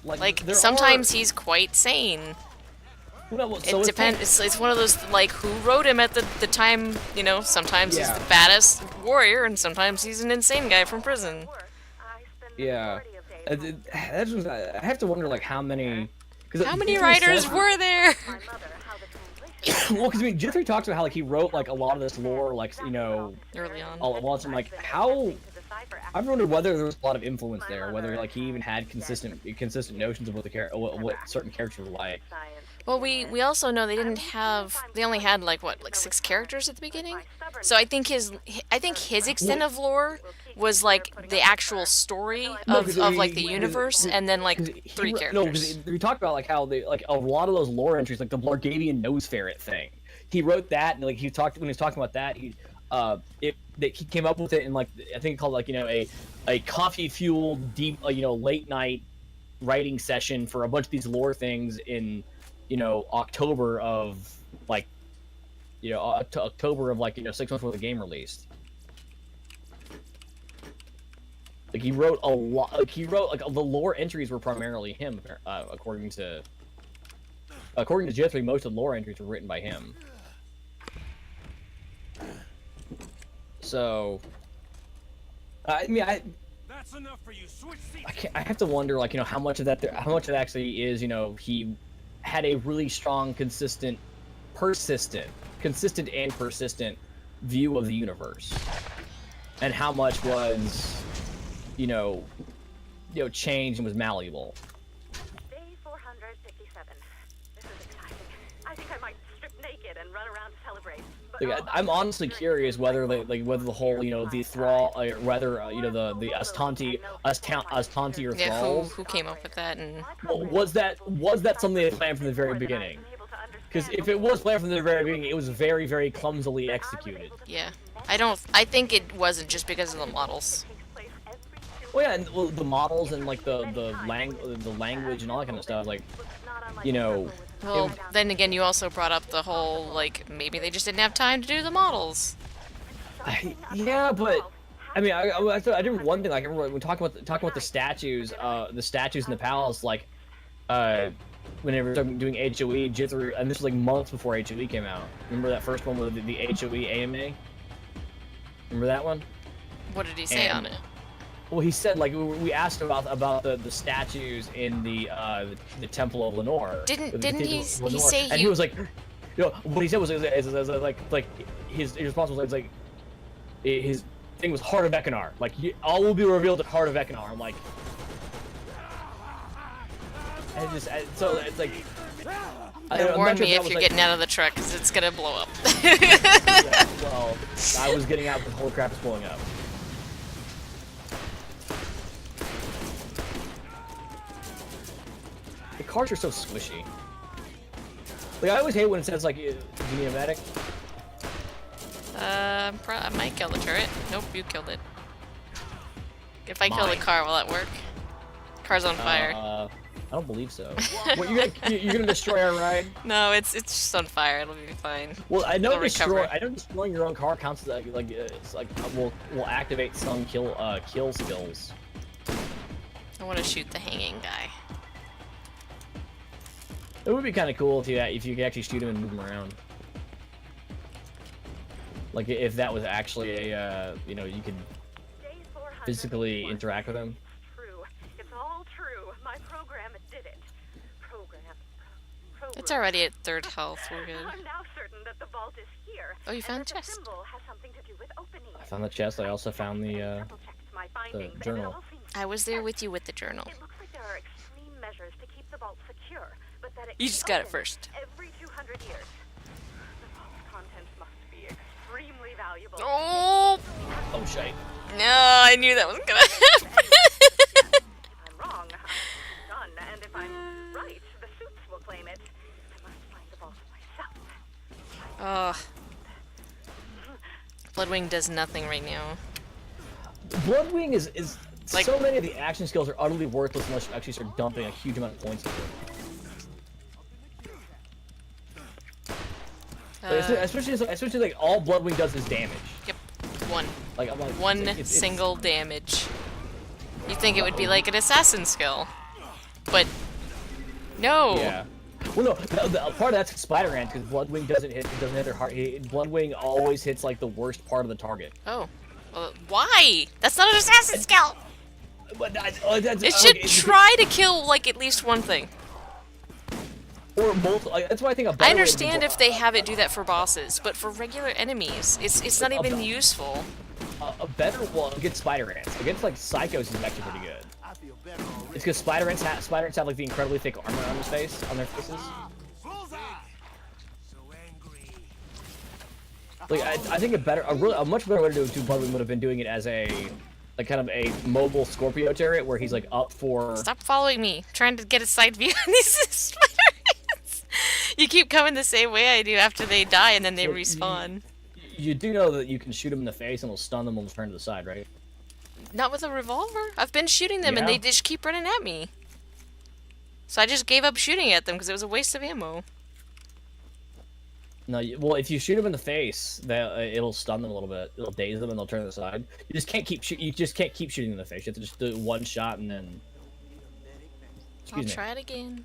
Like there sometimes are... he's quite sane. Well, so It depends. It's one of those like who wrote him at the time. You know, sometimes he's Yeah. the baddest warrior, and sometimes he's an insane guy from prison. work. I spend the Yeah. majority of days That's just, I have to wonder like how many. How many writers were there? with my mother how the translation Well, because I mean, Jithri talks about how like he wrote like a lot of this lore, like you know, Early on. all at once. I'm like, how? I've wondered whether there was a lot of influence there, whether like he even had consistent notions of what the what certain characters were like. Well, we also know they only had like 6 characters at the beginning. So I think his extent of lore was like the actual story of like the universe, and then like 3 No, characters. because we talked about like how they like a lot of those lore entries, like the Blargavian nose ferret thing. He wrote that, and like when he was talking about that, he came up with it in like I think called like a coffee fueled deep late night writing session for a bunch of these lore things in October of like October of like 6 months before the game released. Like he wrote a lot. Like he wrote like the lore entries were primarily him, according to Jithri. Most of the lore entries were written by him. So, I mean, That's enough for you. Switch seats. I have to wonder, like, how much of that actually is, he had a really strong, consistent and persistent view of the universe, and how much was, changed and was malleable. Day 457. This is exciting. I think I might strip naked and run around to celebrate. But Like, I'm honestly curious whether whether the whole the thrall, whether the Astanti or Yeah, thralls, who came up with that? And was that something they planned from the very beginning? Because if it was planned from the very beginning, it was very, very clumsily executed. yeah, I think it wasn't just because of the models. Well, yeah, and the models and like the language and all that kind of stuff, like, Well, then again, you also brought up the whole like maybe they just didn't have time to do the models. Yeah, but I mean, I did one thing. Like, I remember when talking about the statues in the palace, like, whenever we were doing HOE, Jithri, and this was like months before HOE came out. Remember that first one with the HOE AMA? Remember that one? What did he say on it? Well, he said, like, we asked about the statues in the Temple of Lenore. Didn't he say And he was like, what he said was like his response was like his thing was Heart of Ekinar. Like, all will be revealed at Heart of Ekinar. I'm like, so it's like. Warn me if you're getting out of the truck, because it's gonna blow up. Yeah, well, I was getting out because the whole crap is blowing up. The cars are so squishy. Like, I always hate when it says, like, do you need a medic? I might kill the turret. Nope, you killed it. If I kill the car, will that work? Car's on fire. I don't believe so. What, you're gonna destroy our ride? No, it's just on fire. It'll be fine. Well, I know It'll recover. destroying your own car counts as it's like will activate some kill skills. I want to shoot the hanging guy. It would be kind of cool if you could actually shoot him and move him around. Like, if that was actually a you could physically interact with him. True. It's all true. My program did it. Program. It's already at 3rd health. We're good. I'm now certain that the vault is here. Oh, you found and the that chest. symbol has something to do with opening I it. found the chest. I also found the Double-checked my findings, and it journal. all seems I was there with you with the journal. It looks like there are extreme measures to keep the vault secure, but that it You can just got it open first. every 200 years. The vault's contents must be extremely valuable. Oh Oh shit. no! I knew that was gonna happen. Bloodwing does nothing right now. Bloodwing is Like- so many of the action skills are utterly worthless unless you actually start dumping a huge amount of points into it. Especially like all Bloodwing does is damage. Yep. One. Like I'm like One it's- single damage. You think it would be like an assassin skill, but no. Yeah. Well, no, the part of that's Spider Ant because Bloodwing doesn't hit their heart. Bloodwing always hits like the worst part of the target. Oh. Well, why? That's not an assassin skill. But that's, It should try to kill like at least one thing. or multiple. Like, that's why I think a better I way to understand do- if they have it do that for bosses, but for regular enemies, it's not even useful. a better one against Spider Ants. Against like Psychos is actually pretty good. It's because Spider Ants have like the incredibly thick armor on their faces. So angry. Like I think a much better way to do Bloodwing would have been doing it as a like kind of a mobile Scorpio turret where he's like up for. Stop following me. I'm trying to get a side view on these spiders. You keep coming the same way I do after they die and then they Well, respawn. You do know that you can shoot them in the face and it'll stun them and they'll turn to the side, right? Not with a revolver. I've been shooting them and Yeah. they just keep running at me. So I just gave up shooting at them because it was a waste of ammo. No, well, if you shoot them in the face, it'll stun them a little bit. It'll daze them and they'll turn to the side. You just can't keep shooting them in the face. You have to just do one shot and then. I'll Excuse me. try it again.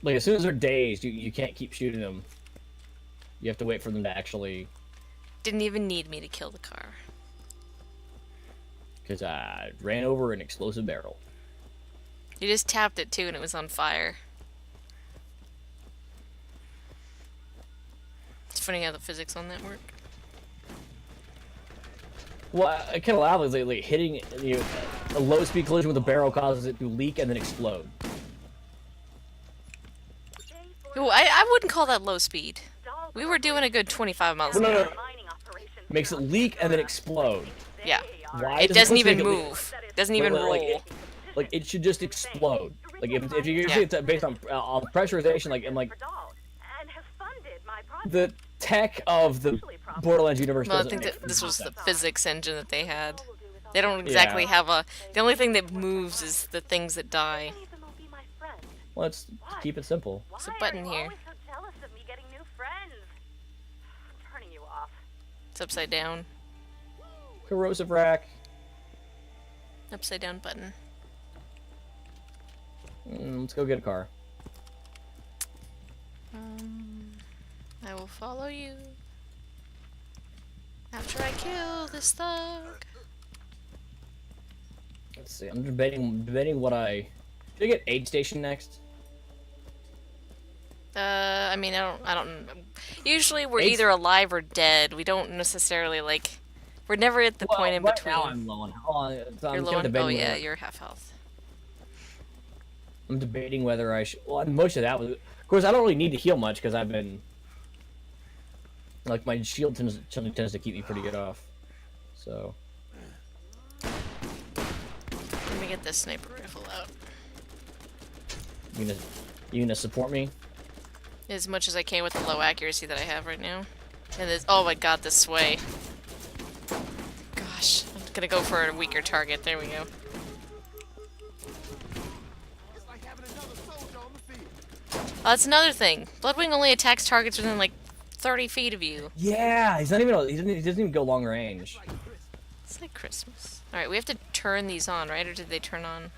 Like as soon as they're dazed, you can't keep shooting them. You have to wait for them to actually. Didn't even need me to kill the car. Because I ran over an explosive barrel. You just tapped it too and it was on fire. It's funny how the physics on that work. Well, I kind of laugh is like hitting a low speed collision with a barrel causes it to leak and then explode. Ooh, I wouldn't call that low speed. We were doing a good 25 miles an No, no, hour. no. Makes it leak and then explode. Yeah. Why? It does doesn't supposed to even make it leak? move. Doesn't even roll. Like it should just explode. Like if you Yeah. it's based on pressurization, like and like the tech of the Borderlands universe. Well, I doesn't think make that this was the sense. physics engine that they had. They don't exactly have a... The only thing that moves is the things that die. Let's keep it simple. There's a button here. It's upside down. Corrosive rack. Upside down button. Let's go get a car. I will follow you. After I kill this thug. Let's see. I'm debating what I. Should I get aid station next? I mean, I don't. Usually, we're It's- either alive or dead. We don't necessarily like. We're never at the point in right between. now I'm low on. So You're I'm low kind of on. debating Oh yeah, whether- you're half health. I'm debating whether I should. Well, most of that was. Of course, I don't really need to heal much because I've been. Like my shield tends to keep me pretty good off. So. Let me get this sniper rifle out. You gonna support me? As much as I can with the low accuracy that I have right now. And this. Oh my god, this sway. Gosh, I'm gonna go for a weaker target. There we go. Oh, that's another thing. Bloodwing only attacks targets within like 30 feet of you. Yeah, he doesn't even go long range. It's like Christmas. Alright, we have to turn these on, right? Or did they turn on?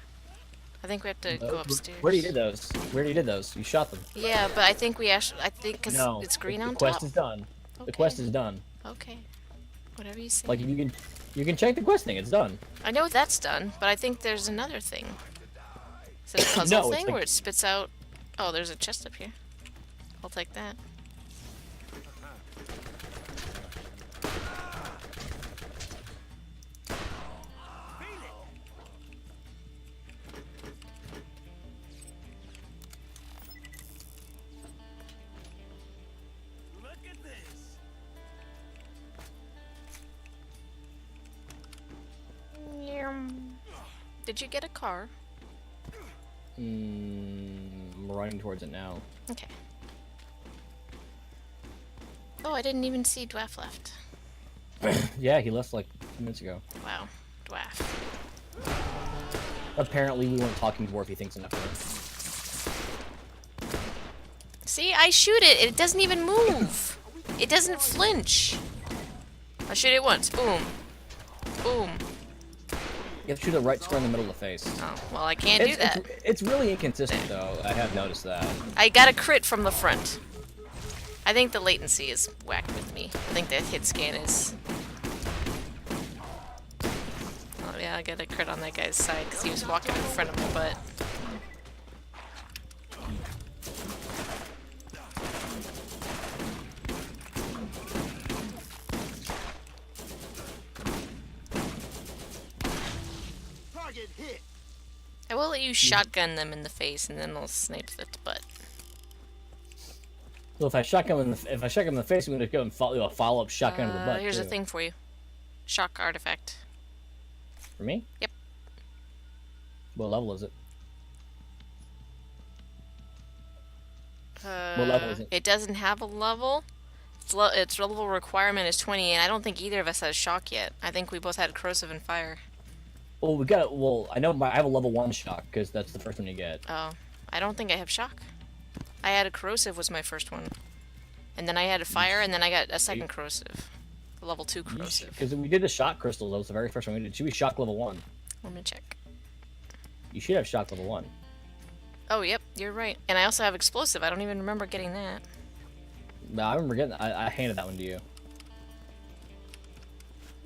I think we have to go upstairs. Where you did those? Where you did those? You shot them. Yeah, but I think we actually... I think because No, it's green the on quest top. is done. The Okay. quest is done. Okay. Whatever you say. Like you can check the quest thing. It's done. I know that's done, but I think there's another thing. Is it a puzzle No, it's thing like- where it spits out... Oh, there's a chest up here. I'll take that. Look at this. Did you get a car? I'm running towards it now. Okay. Oh, I didn't even see Dwarf left. Yeah, he left like 2 minutes ago. Wow, Dwarf. Apparently, we weren't talking dwarf. He thinks enough of it. See, I shoot it. It doesn't even move. It doesn't flinch. I shoot it once. Boom. Boom. You have to shoot it right square in the middle of the face. Oh, well, I can't do that. It's really inconsistent, though. I have noticed that. I got a crit from the front. I think the latency is whacked with me. I think the hit scan is... Oh, yeah, I got a crit on that guy's side because he was walking in front of my butt. I will let you shotgun them in the face, and then I'll snipe the butt. Well, if I shotgun him in the face, I'm gonna go and follow a follow-up shotgun to the butt. Here's too. a thing for you. Shock artifact. For me? Yep. What level is it? What level is it? It doesn't have a level. Its level requirement is 20, and I don't think either of us has shock yet. I think we both had corrosive and fire. Well, I know I have a level 1 shock because that's the first one you get. Oh, I don't think I have shock. I had a corrosive was my first one, and then I had a fire, and then I got a second corrosive, a level 2 corrosive. Because we did the shock crystals. That was the very first one we did. It should be shock level 1. Let me check. You should have shock level 1. Oh, yep, you're right. And I also have explosive. I don't even remember getting that. No, I remember getting. I handed that one to you.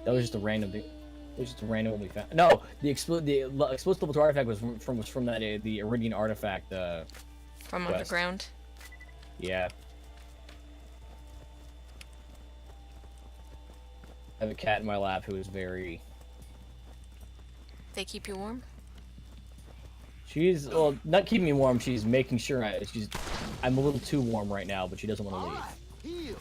That was just a random thing. It was just a random one we found. No, the explosive level 2 artifact was from that the Iridian artifact. From quest. underground. Yeah. I have a cat in my lap who is very. They keep you warm? She's well, not keeping me warm. She's making sure I'm a little too warm right now, but she doesn't want to leave.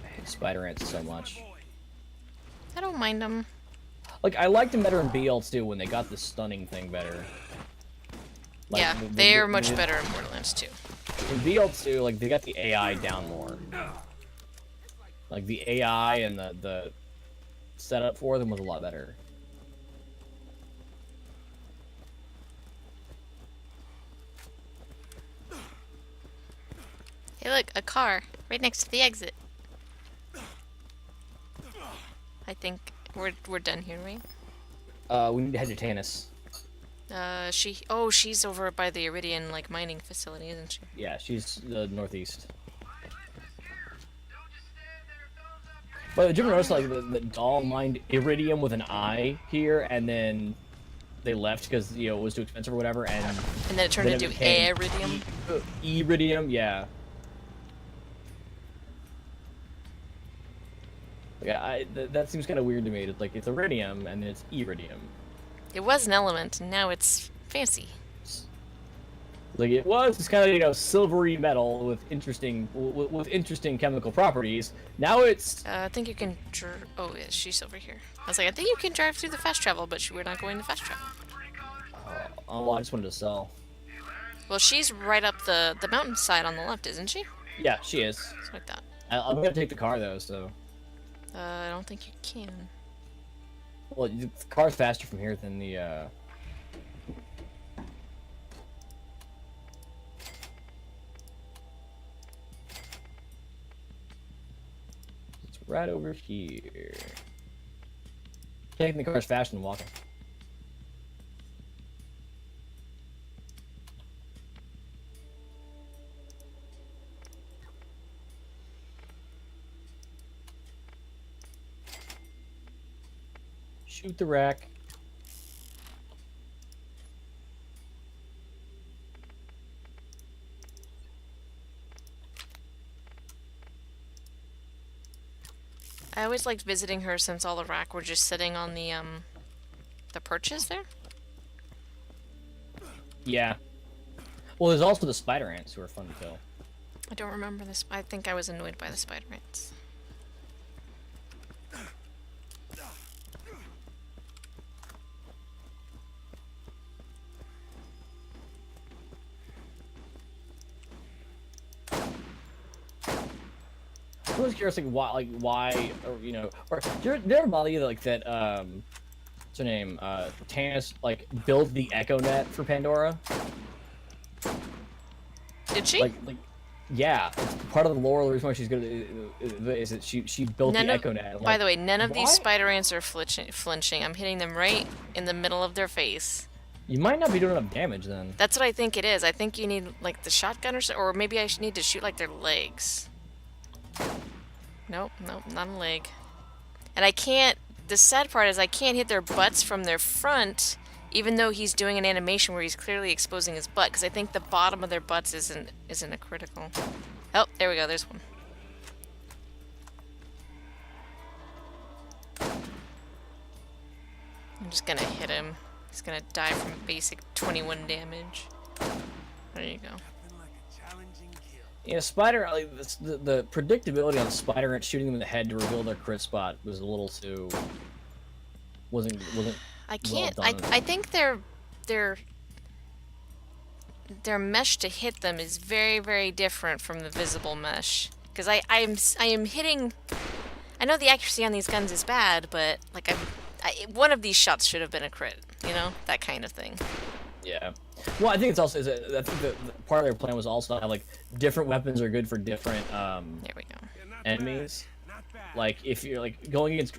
I hate spider ants so much. I don't mind them. Like I liked them better in BL2 when they got the stunning thing better. Like, Yeah, they are much better in Borderlands 2. In BL2, like they got the AI down more. Like the AI and the setup for them was a lot better. Hey, look, a car right next to the exit. I think we're done here, right? We need to head to Tanis. She's over by the Iridian, like, mining facility, isn't she? Yeah, she's the northeast. But did you ever notice, like, the doll mined Iridium with an I here, and then they left because, you know, it was too expensive or whatever, and then it turned into Iridium? Iridium, yeah. Yeah, that seems kind of weird to me. It's like, it's Iridium, and then it's Iridium. It was an element, and now it's fancy. Like it was, it's kind of, you know, silvery metal with interesting chemical properties. Now it's. I think you can. Oh, yeah, she's over here. I was like, I think you can drive through the fast travel, but we're not going to fast travel. Oh, well, I just wanted to sell. Well, she's right up the mountainside on the left, isn't she? Yeah, she is. It's like that. I'm gonna take the car though, so. I don't think you can. Well, the car's faster from here than the. It's right over here. Taking the car's faster than walking. Shoot the rack. I always liked visiting her since all the rack were just sitting on the perches there. Yeah. Well, there's also the spider ants who are fun to kill. I don't remember this. I think I was annoyed by the spider ants. was curious, like why, or you know, or did it ever bother you that, like that, what's her name, Tannis, like built the Echo Net for Pandora? Did she? Like, yeah, it's part of the lore. The reason why she's good is that she built the Echo Net. Like, by the way, none of these what? spider ants are flinching. I'm hitting them right in the middle of their face. You might not be doing enough damage then. That's what I think it is. I think you need like the shotgun or maybe I need to shoot like their legs. Nope, not a leg. And I can't. The sad part is I can't hit their butts from their front, even though he's doing an animation where he's clearly exposing his butt, because I think the bottom of their butts isn't a critical. Oh, there we go. There's one. I'm just gonna hit him. He's gonna die from basic 21 damage. There you go. Yeah, spider. Like the predictability on the spider ant shooting them in the head to reveal their crit spot was a little too. Wasn't. I can't. Well done. I think their mesh to hit them is very different from the visible mesh. Because I am hitting. I know the accuracy on these guns is bad, but like one of these shots should have been a crit. You know, that kind of thing. Yeah. Well, I think it's also. I think the part of their plan was also have like different weapons are good for different There we go. enemies. Like if you're like going against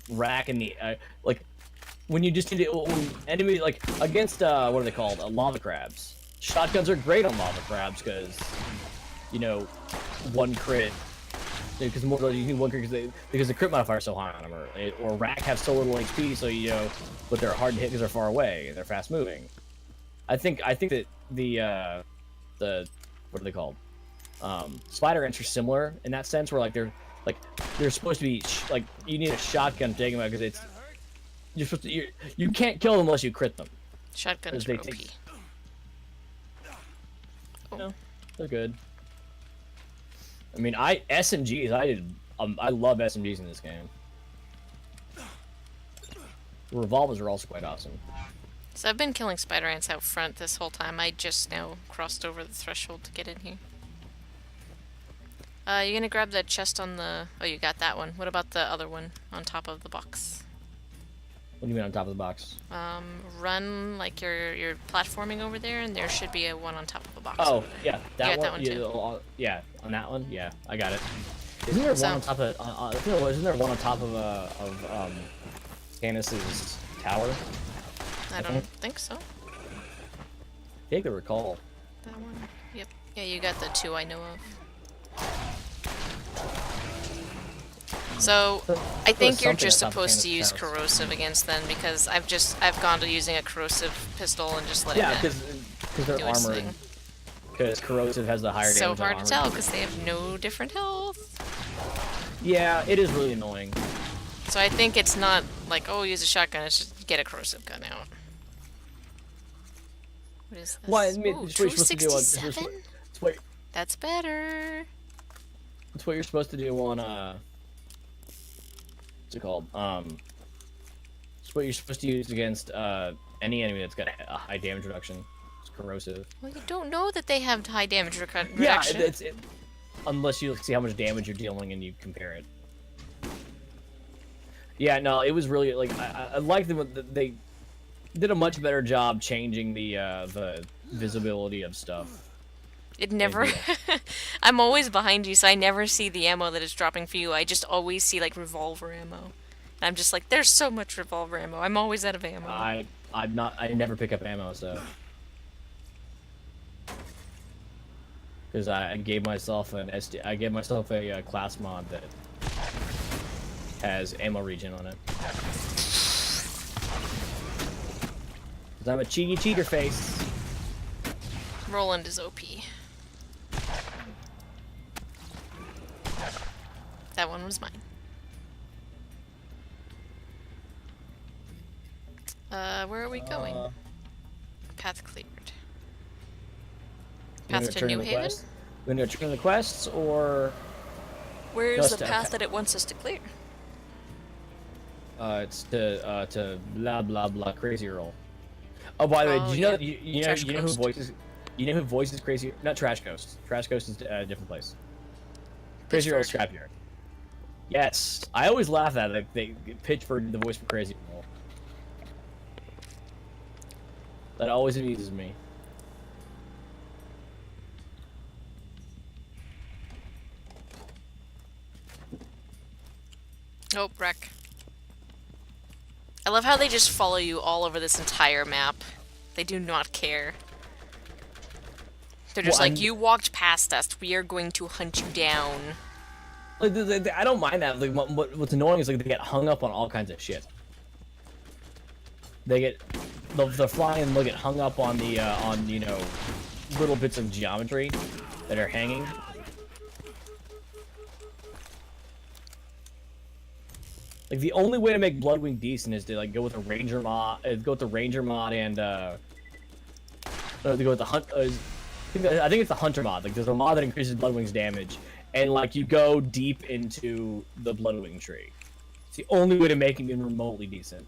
Rack and the like when you just need to enemy like against what are they called, lava crabs. Shotguns are great on lava crabs because one crit. Because more you need one crit because the crit modifier is so high on them, or Rack have so little HP, so but they're hard to hit because they're far away and they're fast moving. I think that the what are they called? Spider ants are similar in that sense, where like they're supposed to be like you need a shotgun to take them out because you're supposed to you can't kill them unless you crit them. Shotguns are OP. No, they're good. I mean, SMGs. I love SMGs in this game. Revolvers are also quite awesome. So I've been killing spider ants out front this whole time. I just now crossed over the threshold to get in here. You're gonna grab the chest on the... Oh, you got that one. What about the other one on top of the box? What do you mean on top of the box? Run like you're platforming over there, and there should be one on top of the box. Oh, yeah, that one too? Yeah, on that one. Yeah, I got it. Isn't there one on top of? Isn't there one on top of Tannis's tower? I don't think so. I think I recall. That one. Yep. Yeah, you got the two I know of. So, I think you're just supposed to use corrosive against them because I've gone to using a corrosive pistol and just letting it because they're armored. Because corrosive has the higher damage. So hard to tell because they have no different health. Yeah, it is really annoying. So I think it's not like, oh, use a shotgun, it's just get a corrosive gun out. What is this? Well, I mean, ooh, it's what you're supposed to do 267? That's better. That's what you're supposed to do on what's it called? It's what you're supposed to use against any enemy that's got a high damage reduction. It's corrosive. Well, you don't know that they have high damage reduction. Yeah, unless you see how much damage you're dealing and you compare it. Yeah, no, it was really like I liked them. They did a much better job changing the visibility of stuff. It never... I'm always behind you, so I never see the ammo that is dropping for you. I just always see, like, revolver ammo. And I'm just like, there's so much revolver ammo. I'm always out of ammo. I never pick up ammo, so... Because I gave myself I gave myself a class mod that has ammo regen on it. Because I'm a cheater face. Roland is OP. That one was mine. Where are we going? Path cleared. Path to New Haven? We're gonna turn the quests, or... Where's the path that it wants us to clear? It's to blah blah blah Crazy Earl. Oh, by the way, did you know you know who voices Crazy? Not Trash Ghost. Trash Ghost is a different place. Crazy Earl's Scrapyard. Yes, I always laugh at it. They Pitchford the voice for Crazy People. That always amuses me. Nope, wreck. I love how they just follow you all over this entire map. They do not care. They're just Well, like, you walked past us, we are going to hunt you down. Like, I don't mind that. Like, what's annoying is like they get hung up on all kinds of shit. They're flying and they'll get hung up on the you know, little bits of geometry that are hanging. Like the only way to make Bloodwing decent is to like go with a Ranger mod, and to go with the hunt. I think it's the Hunter mod. Like there's a mod that increases Bloodwing's damage, and like you go deep into the Bloodwing tree. It's the only way to make him even remotely decent.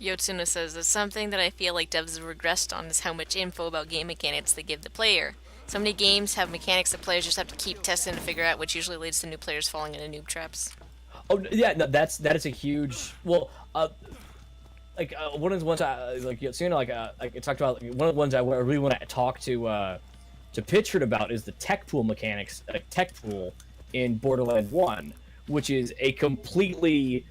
Yotsuna says, there's something that I feel like devs have regressed on is how much info about game mechanics they give the player. So many games have mechanics that players just have to keep testing to figure out, which usually leads to new players falling into noob traps. Oh yeah, no, that is a huge. Well, like one of the ones I like Yotsuna like I talked about. Like, one of the ones I really want to talk to Pitchford about is the tech pool mechanics, tech pool in Borderlands 1, which is a completely.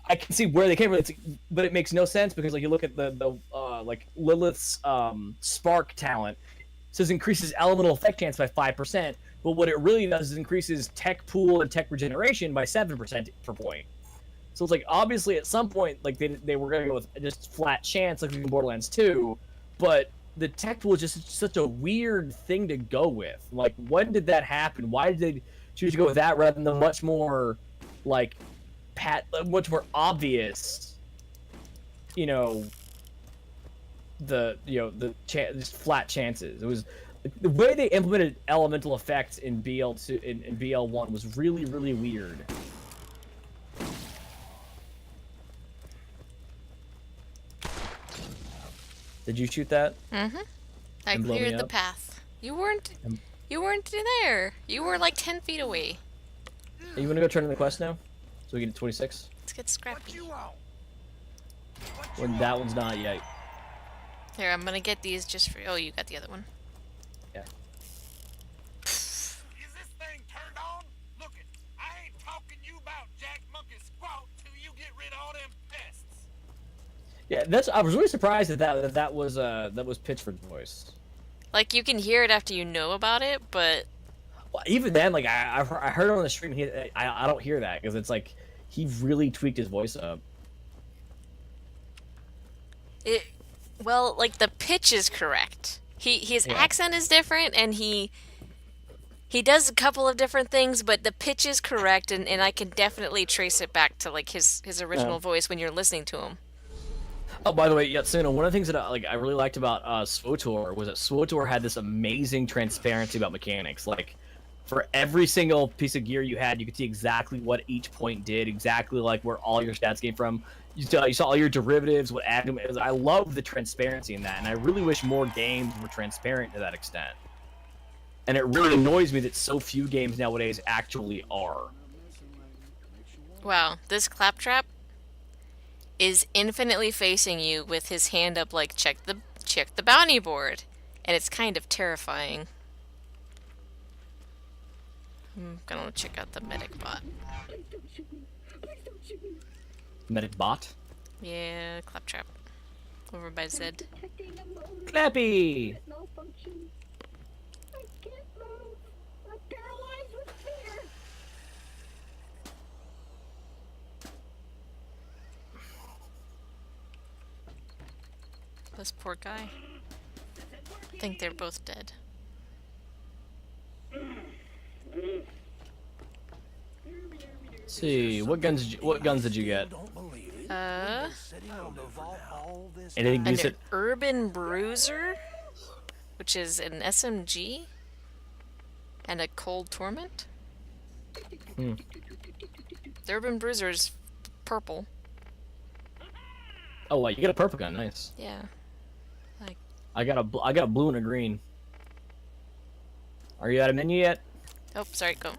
I can see where they came from, but it makes no sense because like you look at the like Lilith's spark talent, says increases elemental effect chance by 5%, but what it really does is increases tech pool and tech regeneration by 7% per point. So it's like obviously at some point like they were gonna go with just flat chance like in Borderlands 2, but the tech pool is just such a weird thing to go with. Like when did that happen? Why did they choose to go with that rather than the much more like much more obvious, you know, just flat chances. It was the way they implemented elemental effects in BL2 in BL1 was really, really weird. Did you shoot that? Mm-hmm. I And blow me cleared the up? path. You weren't there. You were like 10 feet away. Hey, you want to go turn in the quest now, so we get to 26? Let's get scrappy. When that one's not yet. Here, I'm gonna get these just for. Oh, you got the other one. Yeah. Is this thing turned on? Look it, I ain't talking you about Jack Monkey Squat till you get rid of all them pests. Yeah, I was really surprised that was Pitchford's voice. Like you can hear it after you know about it, but Well, even then, like I heard it on the stream. I don't hear that because it's like he really tweaked his voice up. well, like the pitch is correct. His accent is different, and he does a couple of different things, but the pitch is correct, and I can definitely trace it back to like his original voice when you're listening to him. Oh, by the way, Yatsuna, one of the things that I really liked about SWTOR was that SWTOR had this amazing transparency about mechanics. Like, for every single piece of gear you had, you could see exactly what each point did, exactly like where all your stats came from. You saw all your derivatives, what added them. I love the transparency in that, and I really wish more games were transparent to that extent. And it really annoys me that so few games nowadays actually are. Wow, this claptrap is infinitely facing you with his hand up like check the bounty board, and it's kind of terrifying. I'm gonna check out the medic bot. Medic bot? Yeah, claptrap. Over by Zed. Clappy! This poor guy. I think they're both dead. Let's see, what guns did you get? Anything An decent? Urban Bruiser, which is an SMG, and a Cold Torment. The Urban Bruiser is purple. Oh, wait, you got a purple gun, nice. Yeah. Like, I got a blue and a green. Are you at a menu yet? oh, sorry, go.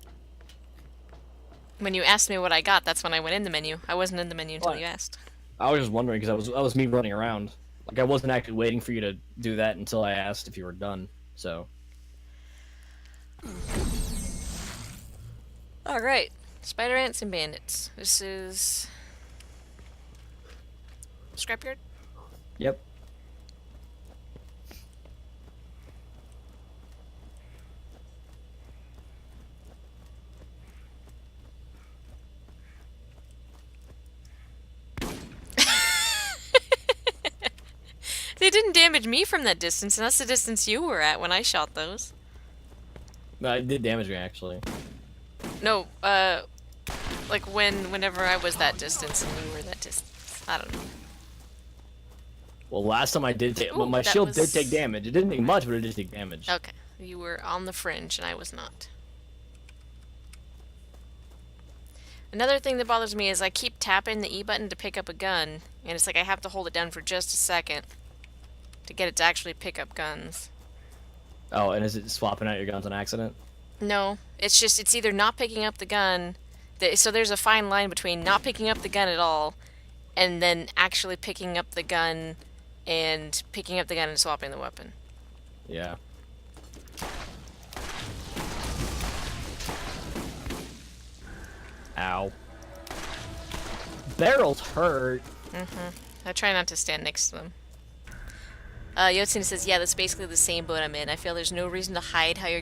When you asked me what I got, that's when I went in the menu. I wasn't in the menu until What? you asked. I was just wondering because that was me running around. Like I wasn't actually waiting for you to do that until I asked if you were done. So. Alright. Spider Ants and Bandits. This is... Scrapyard? Yep. They didn't damage me from that distance, and that's the distance you were at when I shot those. No, it did damage me actually. No, like whenever I was that distance and you were that distance. I don't know. Well, last time I did take, Ooh, my that shield was- did take damage. It didn't take much, but it did take damage. Okay. You were on the fringe, and I was not. Another thing that bothers me is I keep tapping the E button to pick up a gun, and it's like I have to hold it down for just a second to get it to actually pick up guns. Oh, and is it swapping out your guns on accident? No, it's just, it's either not picking up the gun, so there's a fine line between not picking up the gun at all, and then actually picking up the gun and swapping the weapon. Yeah. Ow. Barrels hurt. I try not to stand next to them. Yotsune says, yeah, that's basically the same boat I'm in. I feel there's no reason to hide how you're